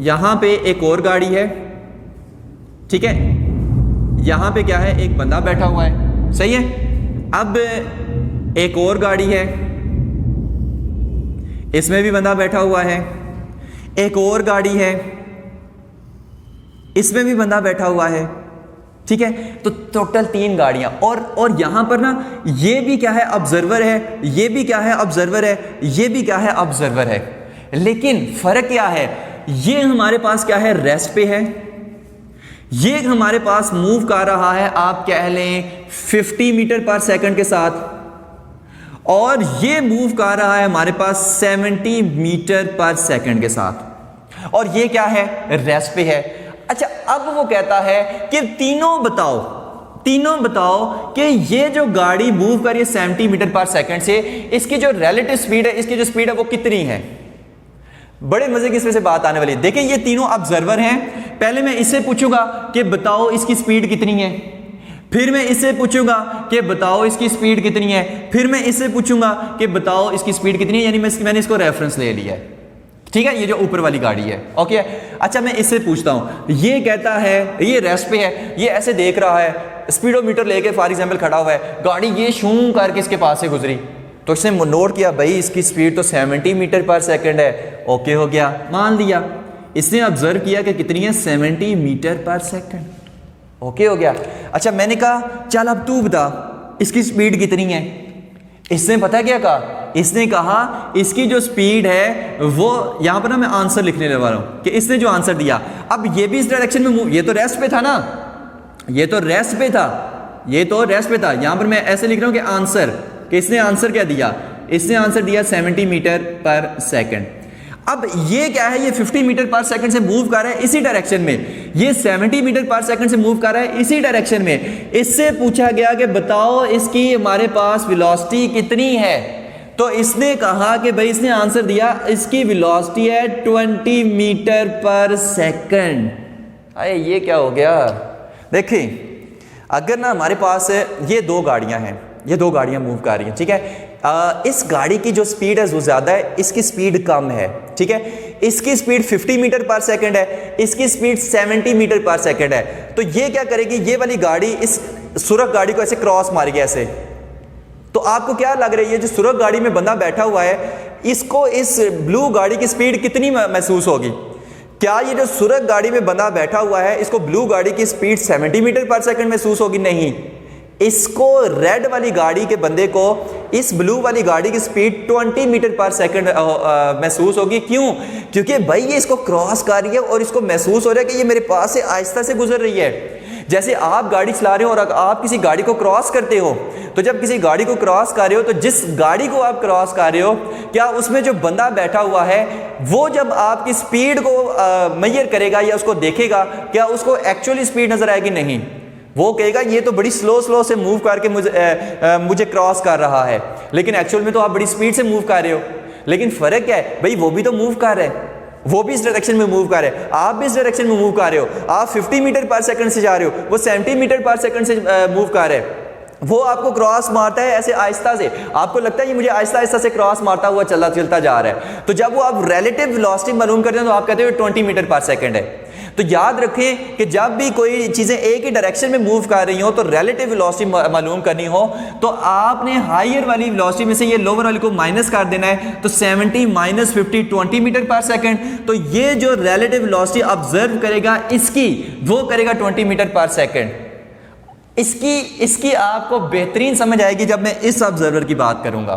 यहां पे एक और गाड़ी है, ठीक है, यहां पे क्या है, एक बंदा बैठा हुआ है, सही है। अब एक और गाड़ी है, इसमें भी बंदा बैठा हुआ है, एक और गाड़ी है, इसमें भी बंदा बैठा हुआ है, ठीक है। तो टोटल 3 गाड़ियां, और यहां पर ना ये भी क्या है, ऑब्जर्वर है, ये भी क्या है, ऑब्जर्वर है, ये भी क्या है, ऑब्जर्वर है। लेकिन फर्क क्या है, ये हमारे पास क्या है, रेस्ट पे है, ये हमारे पास मूव कर रहा है आप कह लें 50 मीटर पर सेकंड के साथ, और ये मूव कर रहा है हमारे पास 70 मीटर पर सेकंड के साथ, और ये क्या है, रेस्ट पे है। अच्छा अब वो कहता है कि तीनों बताओ कि ये जो गाड़ी मूव कर रही है 70 मीटर पर सेकंड से, इसकी जो रिलेटिव स्पीड है, इसकी जो स्पीड है वो कितनी है। बड़े मजे की इसमें से बात आने वाली है। देखिए ये तीनों ऑब्जर्वर हैं, पहले मैं इससे पूछूंगा कि बताओ इसकी स्पीड कितनी है, फिर मैं इससे पूछूंगा कि बताओ इसकी स्पीड कितनी है, फिर मैं इससे पूछूंगा कि बताओ इसकी स्पीड कितनी है, यानी मैंने इसको रेफरेंस ले लिया है, ठीक है। ये जो ऊपर वाली गाड़ी है, ओके। अच्छा मैं इससे पूछता हूं, ये कहता है ये रेस्ट पे है, ये ऐसे देख रहा है, स्पीडोमीटर लेके फॉर एग्जांपल खड़ा हुआ है, गाड़ी ये शूं करके इसके पास से गुजरी, तो इसने नोट किया भाई इसकी स्पीड तो 70 मीटर पर सेकंड है, ओके हो गया, मान लिया। इसने ऑब्जर्व किया कि कितनी है, 70 मीटर पर सेकंड, ओके हो गया। अच्छा मैंने कहा चल अब तू बता इसकी स्पीड कितनी है। इसने पता क्या कहा, इसने कहा इसकी जो स्पीड है वो, यहां पर ना मैं आंसर लिखने वाला हूं कि इसने जो आंसर दिया, अब ये भी इस डायरेक्शन में मूव, ये तो रेस्ट पे था ना, ये तो रेस्ट पे था, ये तो रेस्ट पे था। यहां पर मैं ऐसे लिख रहा हूं कि आंसर, कि इसने आंसर क्या दिया, इसने आंसर दिया 70 मीटर पर सेकंड। अब ये क्या है, ये 50 मीटर पर सेकंड से मूव कर रहा है इसी डायरेक्शन में, ये 70 मीटर पर सेकंड से मूव कर रहा है इसी डायरेक्शन में। इससे पूछा गया कि बताओ इसकी हमारे पास वेलोसिटी कितनी है, तो इसने कहा कि भाई, इसने आंसर दिया इसकी वेलोसिटी है 20 मीटर पर सेकंड। अरे ये क्या हो गया। देखिए अगर ना हमारे पास ये 2 गाड़ियां हैं, ये 2 गाड़ियां मूव कर रही हैं, ठीक है। इस गाड़ी की जो स्पीड है वो ज़्यादा है, इसकी स्पीड कम है, ठीक है। इसकी स्पीड 50 मीटर पर सेकंड है, इसकी स्पीड 70 मीटर पर सेकंड है। तो ये क्या करेगी, ये वाली गाड़ी इस सुरख गाड़ी को ऐसे क्रॉस मारेगी ऐसे। तो आपको क्या लग रही है, जो सुरख गाड़ी में बंदा बैठा हुआ है, इसको इस ब्लू गाड़ी की स्पीड कितनी महसूस होगी? क्या ये जो सुरख गाड़ी में बंदा बैठा हुआ है, इसको ब्लू गाड़ी की स्पीड 70 मीटर पर सेकंड महसूस होगी? नहीं, इसको रेड वाली गाड़ी के बंदे को इस ब्लू वाली गाड़ी की स्पीड 20 मीटर पर सेकंड महसूस होगी। क्यों? क्योंकि भाई ये इसको क्रॉस कर रही है और इसको महसूस हो रहा है कि ये मेरे पास से आहिस्ता से गुजर रही है। जैसे आप गाड़ी चला रहे हो और आप किसी गाड़ी को क्रॉस करते हो, तो जब किसी गाड़ी को क्रॉस कर रहे हो, तो जिस गाड़ी को आप क्रॉस कर रहे हो, क्या उसमें जो बंदा बैठा हुआ है वो जब आपकी स्पीड को मेजर करेगा या उसको देखेगा, क्या उसको एक्चुअली स्पीड नजर आएगी? नहीं, वो कहेगा ये तो बड़ी स्लो से मूव करके मुझे क्रॉस कर रहा है, लेकिन एक्चुअल में तो आप बड़ी स्पीड से मूव कर रहे हो। लेकिन फर्क क्या है भाई, वो भी तो मूव कर रहे हैं, वो भी इस डायरेक्शन में मूव कर रहे हैं, आप भी इस डायरेक्शन में मूव कर रहे हो। आप 50 मीटर पर सेकंड से जा रहे हो, वो 70 मीटर पर सेकंड से मूव कर रहे हैं। वो आपको क्रॉस मारता है ऐसे आहिस्ता से, आपको लगता है ये मुझे आहिस्ता आहिस्ता से क्रॉस मारता हुआ चलता जा रहा है। तो जब वो आप रिलेटिव वेलोसिटी मालूम करते हैं तो आप कहते हो 20 मीटर पर सेकंड है। तो याद रखें कि जब भी कोई चीज़ें एक ही डायरेक्शन में मूव कर रही हो तो रिलेटिव वेलोसिटी मालूम करनी हो, तो आपने हायर वाली वेलोसिटी में से ये लोअर वाली को माइनस कर देना है। तो 70 माइनस 50 20 मीटर पर सेकंड। तो ये जो रिलेटिव वेलोसिटी ऑब्जर्व करेगा इसकी, वो करेगा 20 मीटर पर सेकंड। इसकी आपको बेहतरीन समझ आएगी जब मैं इस ऑब्जर्वर की बात करूंगा।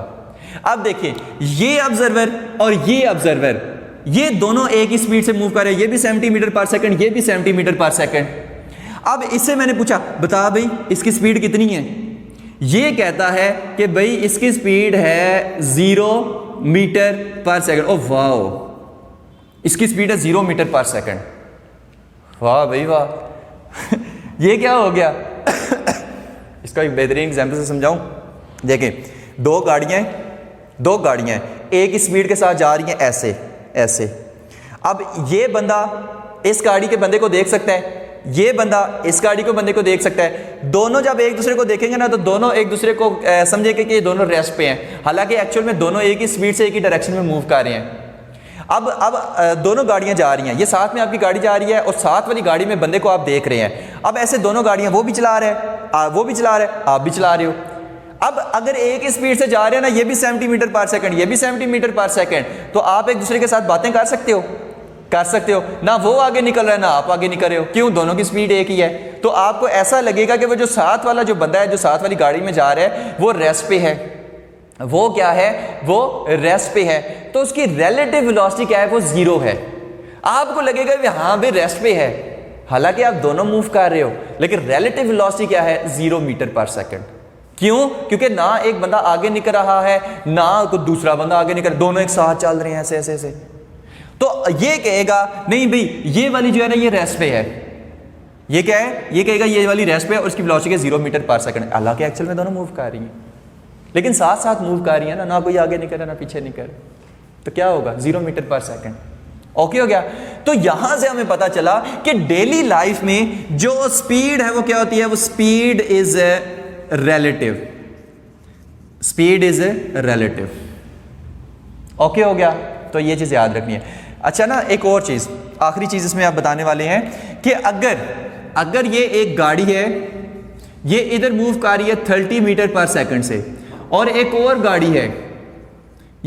अब देखिए, ये ऑब्जर्वर और ये ऑब्जर्वर, ये दोनों एक ही स्पीड से मूव कर रहे हैं। ये भी 70 मीटर पर सेकंड, ये भी 70 मीटर पर सेकंड। अब इससे मैंने पूछा, बता भाई इसकी स्पीड कितनी है? ये कहता है कि भाई इसकी स्पीड है 0 मीटर पर सेकंड। ओ वाह, इसकी स्पीड है 0 मीटर पर सेकंड। वाह भाई वाह ये क्या हो गया इसका एक बेहतरीन एग्जाम्पल से समझाऊं। देखें, दो गाड़ियां एक ही स्पीड के साथ जा रही हैं ऐसे। अब ये बंदा इस गाड़ी के बंदे को देख सकता है, ये बंदा इस गाड़ी को बंदे को देख सकता है। दोनों जब एक दूसरे को देखेंगे ना, तो दोनों एक दूसरे को समझेंगे कि ये दोनों रेस्ट पे हैं, हालांकि एक्चुअल में दोनों एक ही स्पीड से एक ही डायरेक्शन में मूव कर रहे हैं। अब दोनों गाड़ियां जा रही हैं, ये साथ में आपकी गाड़ी जा रही है और साथ वाली गाड़ी में बंदे को आप देख रहे हैं। अब ऐसे दोनों गाड़ियां, वो भी चला रहे हैं, वो भी चला रहे हैं, आप भी चला रहे हो। अब अगर एक ही स्पीड से जा रहे हैं ना, ये भी 70 मीटर पर सेकंड, ये भी 70 मीटर पर सेकंड, तो आप एक दूसरे के साथ बातें कर सकते हो ना। वो आगे निकल रहा है ना आप आगे निकल रहे हो। क्यों? दोनों की स्पीड एक ही है। तो आपको ऐसा लगेगा कि वो जो साथ वाला जो बंदा है, जो साथ वाली गाड़ी में जा रहा है, वो रेस्ट पे है। वो क्या है? वो रेस्ट पे है। तो उसकी रिलेटिव वेलोसिटी क्या है? वो 0 है। आपको लगेगा कि हाँ भाई रेस्ट पे है, हालांकि आप दोनों मूव कर रहे हो, लेकिन रिलेटिव वेलोसिटी क्या है? 0 मीटर पर सेकंड। क्यों? क्योंकि ना एक बंदा आगे निकल रहा है, ना कोई दूसरा बंदा आगे निकल, दोनों एक साथ चल रहे हैं ऐसे। तो ये कहेगा नहीं भाई ये वाली जो है ना, ये रेस्ट पे है। ये क्या है? ये कहेगा ये वाली रेस्ट पे है और इसकी वेलोसिटी है 0 मीटर पर सेकंड। हालांकि एक्चुअल में दोनों मूव कर रही हैं, लेकिन साथ साथ मूव कर रही है ना कोई आगे निकल रहा ना पीछे निकल, तो क्या होगा? 0 मीटर पर सेकंड। ओके हो गया। तो यहां से हमें पता चला कि डेली लाइफ में जो स्पीड है वो क्या होती है? वो स्पीड इज रिलेटिव। ओके हो गया। तो ये चीज याद रखनी है। अच्छा ना, एक और चीज, आखिरी चीज इसमें आप बताने वाले हैं कि अगर ये एक गाड़ी है, ये इधर मूव कर रही है 30 मीटर पर सेकंड से, और एक और गाड़ी है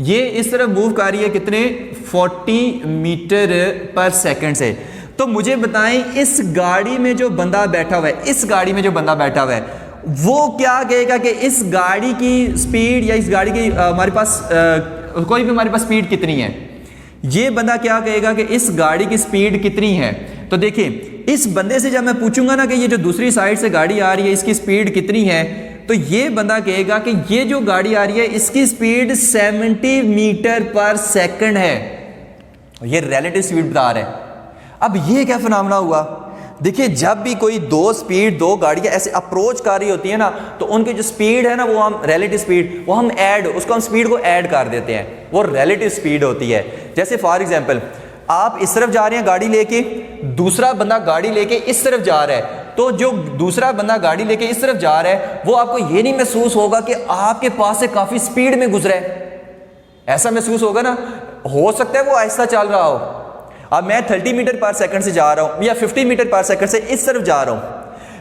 ये इस तरफ मूव कर रही है कितने? 40 मीटर पर सेकंड से। तो मुझे बताएं, इस गाड़ी में जो बंदा बैठा हुआ है, वो क्या कहेगा कि इस गाड़ी की स्पीड या इस गाड़ी की हमारे पास कोई भी हमारे पास स्पीड कितनी है? ये बंदा क्या कहेगा कि इस गाड़ी की स्पीड कितनी है? तो देखिए, इस बंदे से जब मैं पूछूंगा ना कि ये जो दूसरी साइड से गाड़ी आ रही है इसकी स्पीड कितनी है, तो ये बंदा कहेगा कि ये जो गाड़ी आ रही है इसकी स्पीड 70 मीटर पर सेकंड है। ये रिलेटिव स्पीड बता रहे हैं। अब ये क्या फिनोमेना हुआ? देखिए, जब भी कोई दो गाड़ियां ऐसे अप्रोच कर रही होती है ना, तो उनकी जो स्पीड है ना, वो हम रिलेटिव स्पीड, वो हम स्पीड को ऐड कर देते हैं, वो रिलेटिव स्पीड होती है। जैसे फॉर एग्जांपल, आप इस तरफ जा रहे हैं गाड़ी लेके, दूसरा बंदा गाड़ी लेके इस तरफ जा रहा है, तो जो दूसरा बंदा गाड़ी लेके इस तरफ जा रहा है वो आपको ये नहीं महसूस होगा कि आपके पास से काफी स्पीड में गुजरा है, ऐसा महसूस होगा ना। हो सकता है वो आहिस्ता चल रहा हो, अब मैं 30 मीटर पर सेकंड से जा रहा हूं या 50 मीटर पर सेकंड से इस तरफ जा रहा हूं,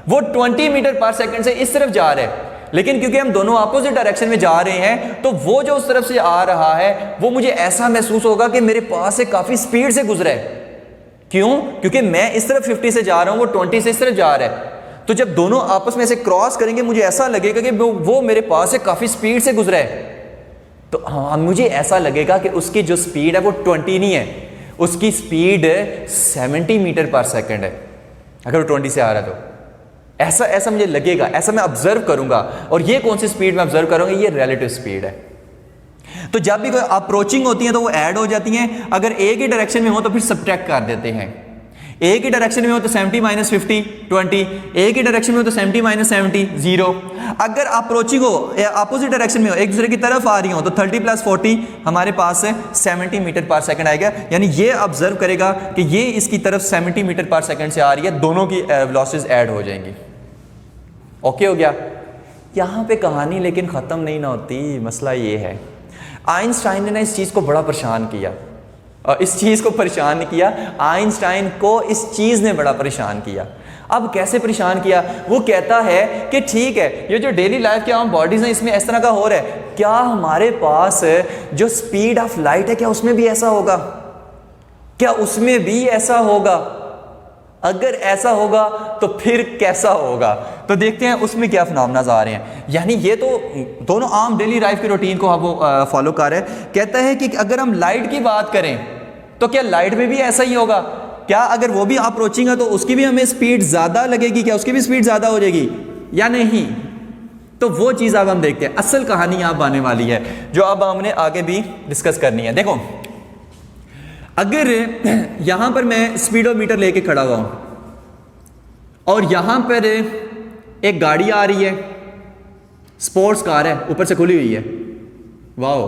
वो 20 मीटर पर सेकंड से इस तरफ जा रहा है, लेकिन क्योंकि हम दोनों अपोजिट डायरेक्शन में जा रहे हैं तो वो जो उस तरफ से आ रहा है वो मुझे ऐसा महसूस होगा कि मेरे पास से काफी स्पीड से गुजरा है। क्यों? क्योंकि मैं इस तरफ 50 से जा रहा हूं, वो 20 से इस तरफ जा रहा है। तो जब दोनों आपस में से क्रॉस करेंगे मुझे ऐसा लगेगा कि वो मेरे पास से काफी स्पीड से गुजरा है। तो हाँ, मुझे ऐसा लगेगा कि उसकी जो स्पीड है वो 20 नहीं है, उसकी स्पीड 70 मीटर पर सेकंड है अगर वो 20 से आ रहा है। तो ऐसा मुझे लगेगा, ऐसा मैं ऑब्जर्व करूंगा। और ये कौन सी स्पीड में ऑब्जर्व करूंगा? ये रिलेटिव स्पीड है। तो जब भी कोई अप्रोचिंग होती है तो वो ऐड हो जाती हैं, अगर एक ही डायरेक्शन में हो तो फिर सब्ट्रैक्ट कर देते हैं। एक ही डायरेक्शन में हो तो 70 माइनस 50 20, एक ही डायरेक्शन में हो तो 70 माइनस 70 0। अगर अप्रोचिंग हो, अपोजिट डायरेक्शन में हो, एक दूसरे की तरफ आ रही हो तो 30 प्लस 40 हमारे पास 70 मीटर पर सेकंड आएगा। यानी ये ऑब्जर्व करेगा कि ये इसकी तरफ 70 मीटर पर सेकंड से आ रही है, दोनों की वेलोसिटीज ऐड हो जाएंगी। ओके हो गया? यहां पे कहानी लेकिन खत्म नहीं ना होती। मसला ये है, आइंस्टाइन ने ना इस चीज को बड़ा परेशान किया, और इस चीज को परेशान नहीं किया, आइंस्टाइन को इस चीज ने बड़ा परेशान किया। अब कैसे परेशान किया? वो कहता है कि ठीक है, ये जो डेली लाइफ के आम बॉडीज हैं इसमें इस तरह का हो रहा है, क्या हमारे पास जो स्पीड ऑफ लाइट है क्या उसमें भी ऐसा होगा? क्या उसमें भी ऐसा होगा? अगर ऐसा होगा तो फिर कैसा होगा? तो देखते हैं उसमें क्या फिनोमेना आ रहे हैं। यानी ये तो दोनों आम डेली लाइफ के रूटीन को वो फॉलो कर रहे हैं। कहता है कि अगर हम लाइट की बात करें तो क्या लाइट में भी ऐसा ही होगा? क्या अगर वो भी अप्रोचिंग है तो उसकी भी हमें स्पीड ज्यादा लगेगी? क्या उसकी भी स्पीड ज्यादा हो जाएगी या नहीं? तो वो चीज अब हम देखते हैं। असल कहानी अब आने वाली है जो अब हमने आगे भी डिस्कस करनी है। देखो, अगर यहां पर मैं स्पीडोमीटर लेके खड़ा हुआ हूं और यहां पर एक गाड़ी आ रही है, स्पोर्ट्स कार है, ऊपर से खुली हुई है, वाओ,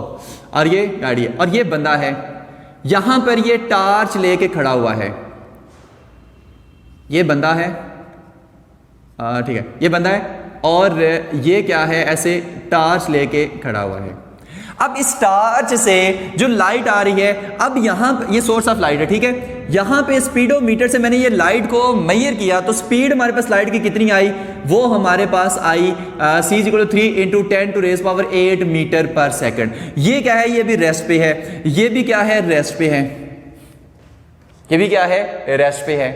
और ये गाड़ी है और ये बंदा है, यहां पर ये टार्च लेके खड़ा हुआ है, ये बंदा है, ठीक है, ये बंदा है और ये क्या है, ऐसे टार्च लेके खड़ा हुआ है। अब इस टार्च से जो लाइट आ रही है, अब यहां ये सोर्स ऑफ लाइट है, ठीक है, यहां पे स्पीडोमीटर से मैंने ये लाइट को मेजर किया तो स्पीड हमारे पास लाइट की कितनी आई? वो हमारे पास आई c=3 × 10⁸ मीटर पर सेकंड। ये क्या है? ये भी रेस्ट पे है, ये भी क्या है? रेस्ट पे है, ये भी क्या है? रेस्ट पे है।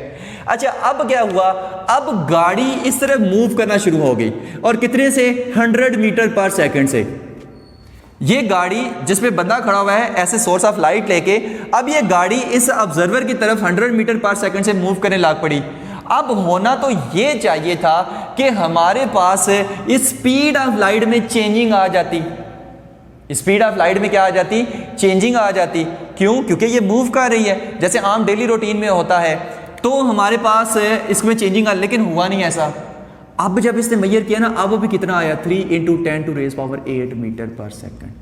अच्छा, अब क्या हुआ? अब गाड़ी इस तरह मूव करना शुरू हो गई और कितने से? 100 मीटर पर सेकंड से। ये गाड़ी जिसपे बंदा खड़ा हुआ है ऐसे सोर्स ऑफ लाइट लेके, अब ये गाड़ी इस ऑब्जर्वर की तरफ 100 मीटर पर सेकंड से मूव करने लग पड़ी। अब होना तो ये चाहिए था कि हमारे पास इस स्पीड ऑफ लाइट में चेंजिंग आ जाती। स्पीड ऑफ लाइट में क्या आ जाती? चेंजिंग आ जाती। क्यों? क्योंकि ये मूव कर रही है जैसे आम डेली रूटीन में होता है, तो हमारे पास इसमें चेंजिंग आ, लेकिन हुआ नहीं ऐसा। अब जब इसने मेजर किया ना, अब भी कितना आया? 3 × 10⁸ मीटर पर सेकंड।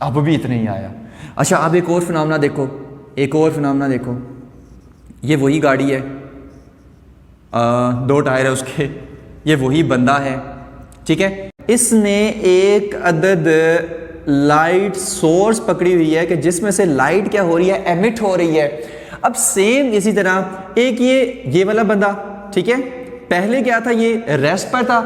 अब भी इतना ही आया। अच्छा, अब एक और फिनोमेना देखो, एक और फिनोमेना देखो। ये वही गाड़ी है, 2 टायर है उसके, ये वही बंदा है, ठीक है। इसने एक अदद लाइट सोर्स पकड़ी हुई है कि जिसमें से लाइट क्या हो रही है? एमिट हो रही है। अब सेम इसी तरह एक ये वाला बंदा, ठीक है, पहले क्या था? ये रेस्ट पर था।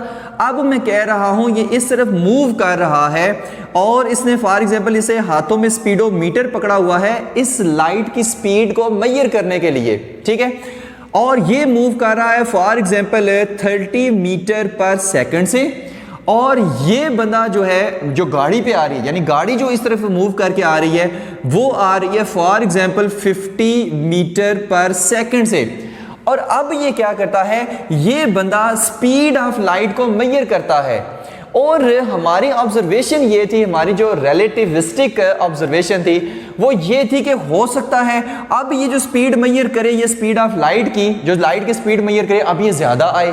अब मैं कह रहा हूं ये इस तरफ मूव कर रहा है और इसने फॉर एग्जांपल इसे हाथों में स्पीडोमीटर पकड़ा हुआ है इस लाइट की स्पीड को मेजर करने के लिए, ठीक है, और ये मूव कर रहा है फॉर एग्जांपल 30 मीटर पर सेकंड से। और ये बंदा जो है, जो गाड़ी पे आ रही है, यानी गाड़ी जो इस तरफ मूव करके आ रही है, वो आ रही है फॉर एग्जांपल 50 मीटर पर सेकंड से। और अब ये क्या करता है? ये बंदा स्पीड ऑफ लाइट को मेजर करता है। और हमारी ऑब्जर्वेशन ये थी, हमारी जो रिलेटिविस्टिक ऑब्जर्वेशन थी वो ये थी कि हो सकता है अब ये जो स्पीड मेजर करे, ये स्पीड ऑफ लाइट की, जो लाइट की स्पीड मेजर करे, अब ये ज्यादा आए।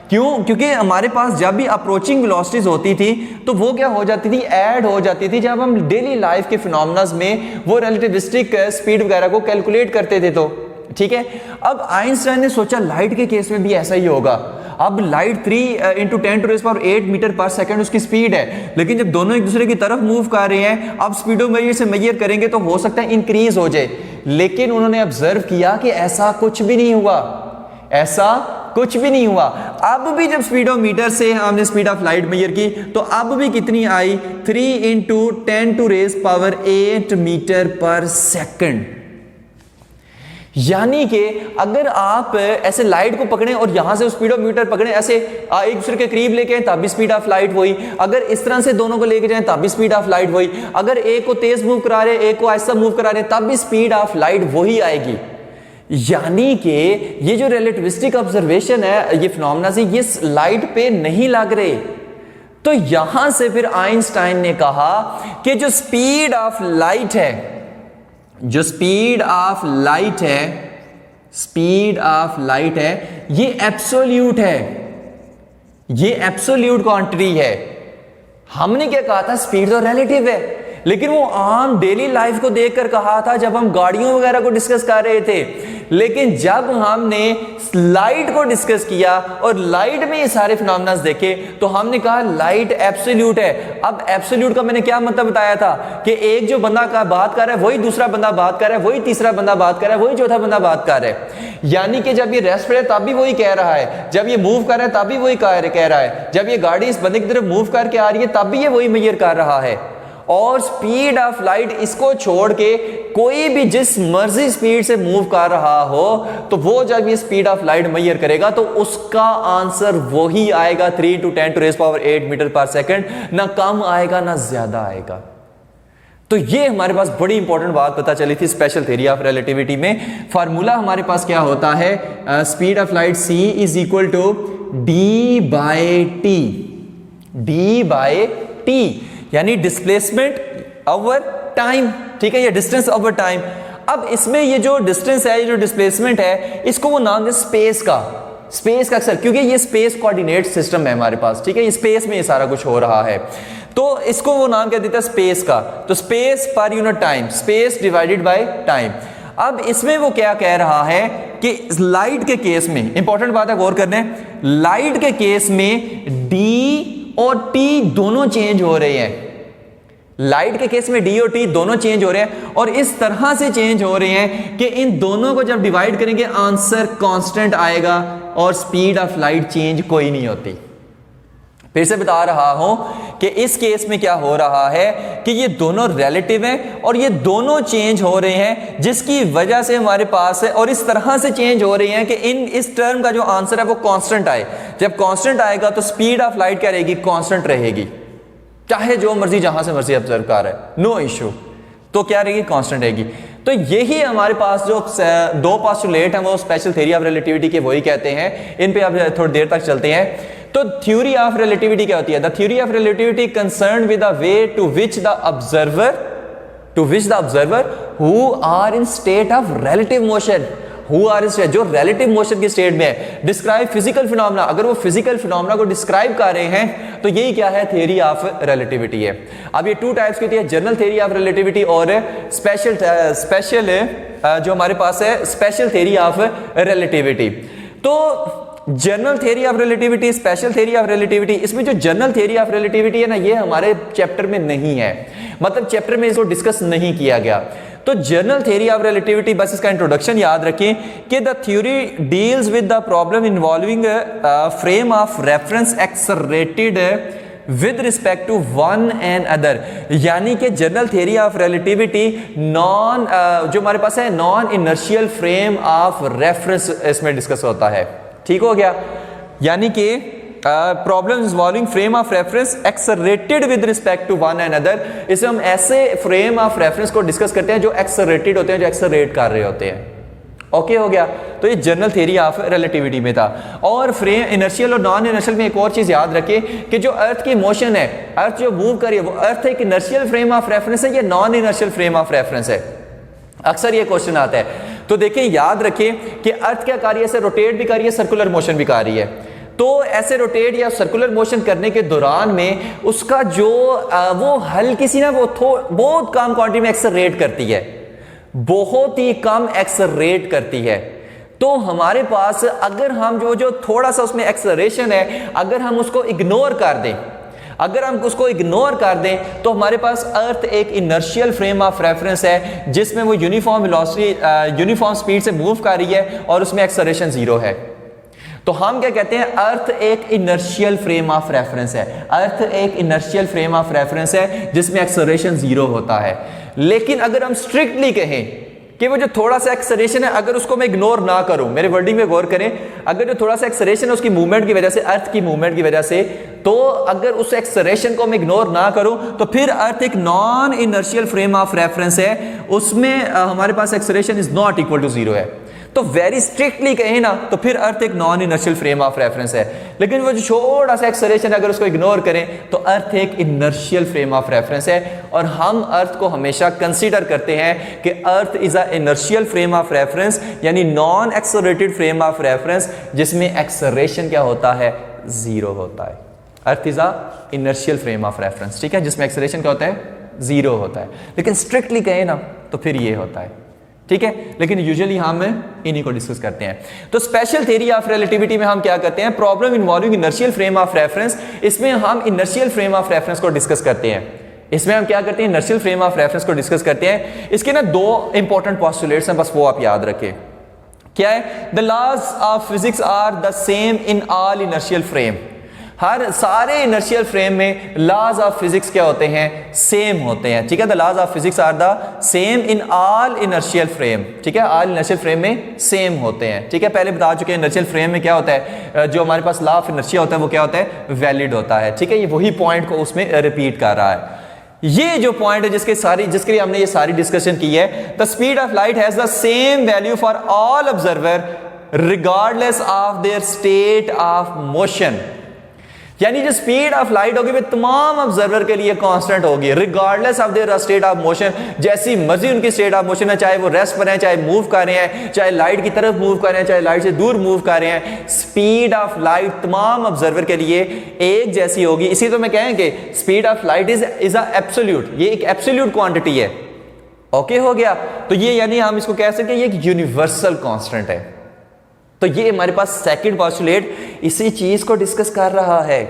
क्यों? क्योंकि हमारे पास जब भी अप्रोचिंग वेलोसिटीज होती थी तो वो क्या हो जाती थी? ऐड हो जाती थी। जब हम डेली लाइफ के फिनोमेनास में वो रिलेटिविस्टिक स्पीड वगैरह को कैलकुलेट करते थे ठीक है। अब आइंस्टाइन ने सोचा लाइट के केस में भी ऐसा ही होगा। अब लाइट 3 × 10⁸ मीटर पर सेकंड उसकी स्पीड है, लेकिन जब दोनों एक दूसरे की तरफ मूव कर रहे हैं, अब स्पीडोमीटर से मेजर करेंगे तो हो सकता है इंक्रीज हो जाए, लेकिन उन्होंने ऑब्जर्व किया कि ऐसा कुछ भी नहीं हुआ, ऐसा कुछ भी नहीं हुआ। अब भी जब स्पीडोमीटर से हमने स्पीड ऑफ लाइट मेजर की तो अब भी कितनी आई, 3 × 10⁸ मीटर पर सेकंड। यानी कि अगर आप ऐसे लाइट को पकड़ें और यहां से स्पीडोमीटर पकड़ें, ऐसे एक दूसरे के करीब लेके तब भी स्पीड ऑफ लाइट वही, अगर इस तरह से दोनों को लेके जाएं तब भी स्पीड ऑफ लाइट वही, अगर एक को तेज मूव करा रहे एक को आहिस्ता मूव करा रहे तब भी स्पीड ऑफ लाइट वही आएगी। यानी कि ये जो रिलेटिविस्टिक ऑब्जर्वेशन है, ये फिनोमेना से ये लाइट पे नहीं लग रहे। तो यहां से फिर आइंस्टाइन ने कहा कि जो स्पीड ऑफ लाइट है, जो स्पीड ऑफ लाइट है, स्पीड ऑफ लाइट है, ये एब्सोल्यूट है, ये एब्सोल्यूट क्वांटिटी है। हमने क्या कहा था, स्पीड तो रिलेटिव है, लेकिन वो आम डेली लाइफ को देखकर कहा था जब हम गाड़ियों वगैरह को डिस्कस कर रहे थे। लेकिन जब हमने लाइट को डिस्कस किया और लाइट में ये सारे फिनोमेना देखे तो हमने कहा लाइट एब्सोल्यूट है। अब एब्सोल्यूट का मैंने क्या मतलब बताया था कि एक जो बंदा का बात कर रहा है वही दूसरा बंदा बात कर रहा है, वही तीसरा बंदा बात कर रहा है, वही चौथा बंदा बात कर रहा है। यानी कि जब ये रेस्ट पे है तब भी वही कह रहा है, जब ये मूव कर रहा है तब भी वही कह रहा है, जब ये गाड़ी इस बंदे की तरफ मूव करके आ रही है तब भी ये वही मेजर कर रहा है। और स्पीड ऑफ लाइट इसको छोड़ के कोई भी जिस मर्जी स्पीड से मूव कर रहा हो तो वो जब ये स्पीड ऑफ लाइट मेजर करेगा तो उसका आंसर वही आएगा, 3 × 10⁸ मीटर पर सेकंड, ना कम आएगा ना ज्यादा आएगा। तो ये हमारे पास बड़ी इंपॉर्टेंट बात पता चली थी स्पेशल थ्योरी ऑफ रिलेटिविटी में। फार्मूला हमारे पास क्या होता है, speed of light c = d/t, d/t यानी डिस्प्लेसमेंट ओवर टाइम, ठीक है, ये डिस्टेंस ओवर टाइम। अब इसमें ये जो डिस्टेंस है, ये जो डिस्प्लेसमेंट है, इसको वो नाम है स्पेस का अक्सर, क्योंकि ये स्पेस कोऑर्डिनेट सिस्टम है हमारे पास, ठीक है, ये स्पेस में ये सारा कुछ हो रहा है, तो इसको वो नाम क्या देता है स्पेस का। तो space per unit time, space divided by time. अब इसमें वो क्या कह रहा है कि लाइट के केस में, इंपॉर्टेंट बात है, गौर करने, लाइट के केस में डी और टी दोनों चेंज हो रहे हैं। लाइट के केस में डी और टी दोनों चेंज हो रहे हैं और इस तरह से चेंज हो रहे हैं कि इन दोनों को जब डिवाइड करेंगे आंसर कांस्टेंट आएगा और स्पीड ऑफ लाइट चेंज कोई नहीं होती। फिर से बता रहा हूं कि इस केस में क्या हो रहा है कि ये दोनों रिलेटिव हैं और ये दोनों चेंज हो रहे हैं, जिसकी वजह से हमारे पास है, और इस तरह से चेंज हो रही हैं कि इस टर्म का जो आंसर है वो कांस्टेंट आए। जब कांस्टेंट आएगा तो स्पीड ऑफ लाइट क्या रहेगी, कांस्टेंट रहेगी, चाहे जो मर्जी जहां से मर्जी ऑब्जर्व कर रहा है, नो इशू, तो क्या रहेगी, कांस्टेंट रहेगी। तो यही हमारे पास जो दो पोस्टुलेट हैं वो स्पेशल थ्योरी ऑफ रिलेटिविटी के वही कहते हैं। इन पे आप थोड़ी देर तक चलते हैं। तो थ्योरी ऑफ रिलेटिविटी क्या होती है, the theory of relativity concern with the way to which the observer who are in state of relative motion, जो रिलेटिव मोशन की स्टेट में है, डिस्क्राइब फिजिकल फिनोमेना। अगर वो फिजिकल फिनोमेना को डिस्क्राइब कर रहे हैं तो यही क्या है, थ्योरी ऑफ रिलेटिविटी है। अब ये टू टाइप्स की होती है, जनरल थ्योरी ऑफ रिलेटिविटी और स्पेशल जो हमारे पास है स्पेशल थ्योरी ऑफ रिलेटिविटी। तो general theory of relativity, special theory of relativity, इसमें जो जनरल थ्योरी ऑफ रिलेटिविटी है ना, ये हमारे चैप्टर में नहीं है, मतलब चैप्टर में इसको डिस्कस नहीं किया गया। तो जनरल थ्योरी ऑफ रिलेटिविटी, बस इसका इंट्रोडक्शन याद रखें कि the theory deals with the problem involving frame of reference accelerated with respect to one and other. यानी कि जनरल थ्योरी ऑफ रिलेटिविटी जो हमारे पास है non inertial frame of reference इसमें डिस्कस होता है, ठीक हो गया। यानी कि problem involving frame of reference accelerated with respect to one and other, इसे हम ऐसे फ्रेम ऑफ रेफरेंस को डिस्कस करते हैं जो एक्सेलरेटेड होते हैं, जो एक्सेलरेट कर रहे होते हैं। ओके हो गया। तो ये जनरल थ्योरी ऑफ रिलेटिविटी में था। और फ्रेम इनर्शियल और नॉन इनर्शियल में एक और चीज याद रखें कि जो अर्थ की मोशन है, अर्थ जो मूव कर रही है, वो अर्थ एक इनर्शियल फ्रेम ऑफ रेफरेंस है या non inertial frame of reference है, अक्सर ये क्वेश्चन आता है। तो देखें, याद रखें कि अर्थ क्या कर रही है, ऐसे रोटेट भी कर रही है, सर्कुलर मोशन भी कर रही है। तो ऐसे रोटेट या सर्कुलर मोशन करने के दौरान में उसका जो वो हल्की सी ना वो बहुत कम क्वांटिटी में एक्सेलरेट करती है, बहुत ही कम एक्सेलरेट करती है। तो हमारे पास अगर हम जो थोड़ा सा उसमें एक्सेलरेशन है, अगर हम उसको इग्नोर कर दें, तो हमारे पास अर्थ एक इनर्शियल फ्रेम ऑफ रेफरेंस है जिसमें वो यूनिफॉर्म वेलोसिटी यूनिफॉर्म स्पीड से मूव कर रही है और उसमें एक्सेलरेशन जीरो है। तो हम क्या कहते हैं, अर्थ एक इनर्शियल फ्रेम ऑफ रेफरेंस है। अर्थ एक इनर्शियल फ्रेम ऑफ रेफरेंस है जिसमें एक्सेलरेशन जीरो होता है। लेकिन अगर हम स्ट्रिक्टली कहें कि वो जो थोड़ा सा एक्सेलरेशन है, अगर उसको मैं इग्नोर ना करूं, मेरे वर्डिंग में गौर करें, अगर जो थोड़ा सा एक्सेलरेशन है उसकी मूवमेंट की वजह से, अर्थ की मूवमेंट की वजह से, तो अगर उस एक्सेलरेशन को मैं इग्नोर ना करूं तो फिर अर्थ एक non inertial frame of reference है, उसमें हमारे पास acceleration is not equal to zero है। तो वेरी स्ट्रिक्टली कहें ना तो फिर अर्थ एक non inertial frame of reference है। लेकिन वो जो छोटा सा एक्सेलरेशन अगर उसको इग्नोर करें तो अर्थ एक इनर्शियल फ्रेम ऑफ रेफरेंस है। और हम अर्थ को हमेशा कंसीडर करते हैं कि earth is a inertial frame of reference, यानी non accelerated frame of reference जिसमें एक्सेलरेशन क्या होता है, जीरो होता है। Earth is a inertial frame of reference, ठीक है, जिसमें एक्सेलरेशन क्या होता है, जीरो होता है। लेकिन स्ट्रिक्टली कहें ना तो फिर ये होता है, ठीक है। लेकिन यूजुअली हम इन्हीं को डिस्कस करते हैं। तो स्पेशल थ्योरी ऑफ रिलेटिविटी में हम क्या करते हैं, problem involving inertial frame of reference, इसमें हम इनर्शियल फ्रेम ऑफ रेफरेंस को डिस्कस करते हैं। इसमें हम क्या करते हैं, इनर्शियल फ्रेम ऑफ रेफरेंस को डिस्कस करते हैं। इसके ना दो इंपॉर्टेंट पोस्टुलेट्स हैं, बस वो आप याद रखें। क्या है, the laws of physics are the same in all inertial frame. हर सारे इनर्शियल फ्रेम में लॉज ऑफ फिजिक्स क्या होते हैं, सेम होते हैं, ठीक है। The laws of physics are the same in all inertial frame, ठीक है, ऑल इनर्शियल फ्रेम में सेम होते हैं, ठीक है। पहले बता चुके हैं इनर्शियल फ्रेम में क्या होता है, जो हमारे पास लॉ ऑफ इनर्शिया होता है वो क्या होता है, वैलिड होता है, ठीक है। ये वही पॉइंट को उसमें रिपीट कर रहा है। ये जो पॉइंट है जिसके लिए हमने ये सारी डिस्कशन की है, the speed of light has the same value for all observer regardless of their state of motion. यानी जो स्पीड ऑफ लाइट होगी वो तमाम ऑब्जर्वर के लिए कांस्टेंट होगी, regardless of their state of motion. जैसी मर्जी उनकी स्टेट ऑफ मोशन है, चाहे वो रेस्ट पर हैं, चाहे मूव कर रहे हैं, चाहे लाइट की तरफ मूव कर रहे हैं, चाहे लाइट से दूर मूव कर रहे हैं, स्पीड ऑफ लाइट तमाम ऑब्जर्वर के लिए एक जैसी होगी। इसी तो मैं कहेंगे speed of light is a absolute, ये एक एब्सोल्यूट क्वांटिटी है। ओके हो गया, तो ये यानी हम इसको कह सकते हैं ये एक यूनिवर्सल कांस्टेंट है। तो ये हमारे पास सेकंड पोस्टुलेट इसी चीज को डिस्कस कर रहा है।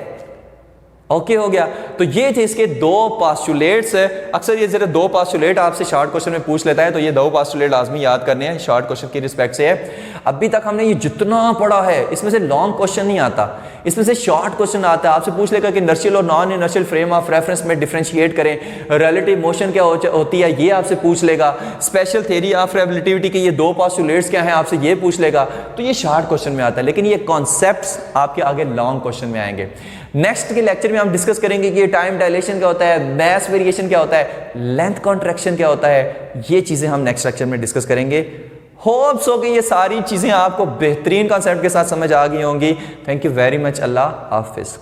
ओके हो गया, तो ये थे इसके दो पोस्टुलेट्स। अक्सर ये जरा दो पोस्टुलेट आपसे शॉर्ट क्वेश्चन में पूछ लेता है, तो ये दो पोस्टुलेट लाजमी याद करने हैं, शॉर्ट क्वेश्चन की रिस्पेक्ट से है। अभी तक हमने ये जितना पढ़ा है इसमें से लॉन्ग क्वेश्चन नहीं आता, इसमें से शॉर्ट क्वेश्चन आता है। आपसे पूछ लेगा कि इनर्शियल और non inertial frame of reference में डिफरेंशिएट करें, रिलेटिव मोशन क्या होती है ये आपसे पूछ लेगा, स्पेशल थ्योरी ऑफ रिलेटिविटी के ये दो पोस्टुलेट्स क्या हैं आपसे ये पूछ लेगा। तो ये शॉर्ट क्वेश्चन में आता है, लेकिन ये कॉन्सेप्ट्स आपके आगे लॉन्ग क्वेश्चन में आएंगे। नेक्स्ट के लेक्चर में हम डिस्कस करेंगे कि टाइम डायलेशन क्या होता है, मैस वेरिएशन क्या होता है, लेंथ कॉन्ट्रैक्शन क्या होता है, ये चीजें हम नेक्स्ट लेक्चर में डिस्कस करेंगे। होप्स हो कि ये सारी चीजें आपको बेहतरीन कॉन्सेप्ट के साथ समझ आ गई होंगी। Thank you very much. Allah Hafiz.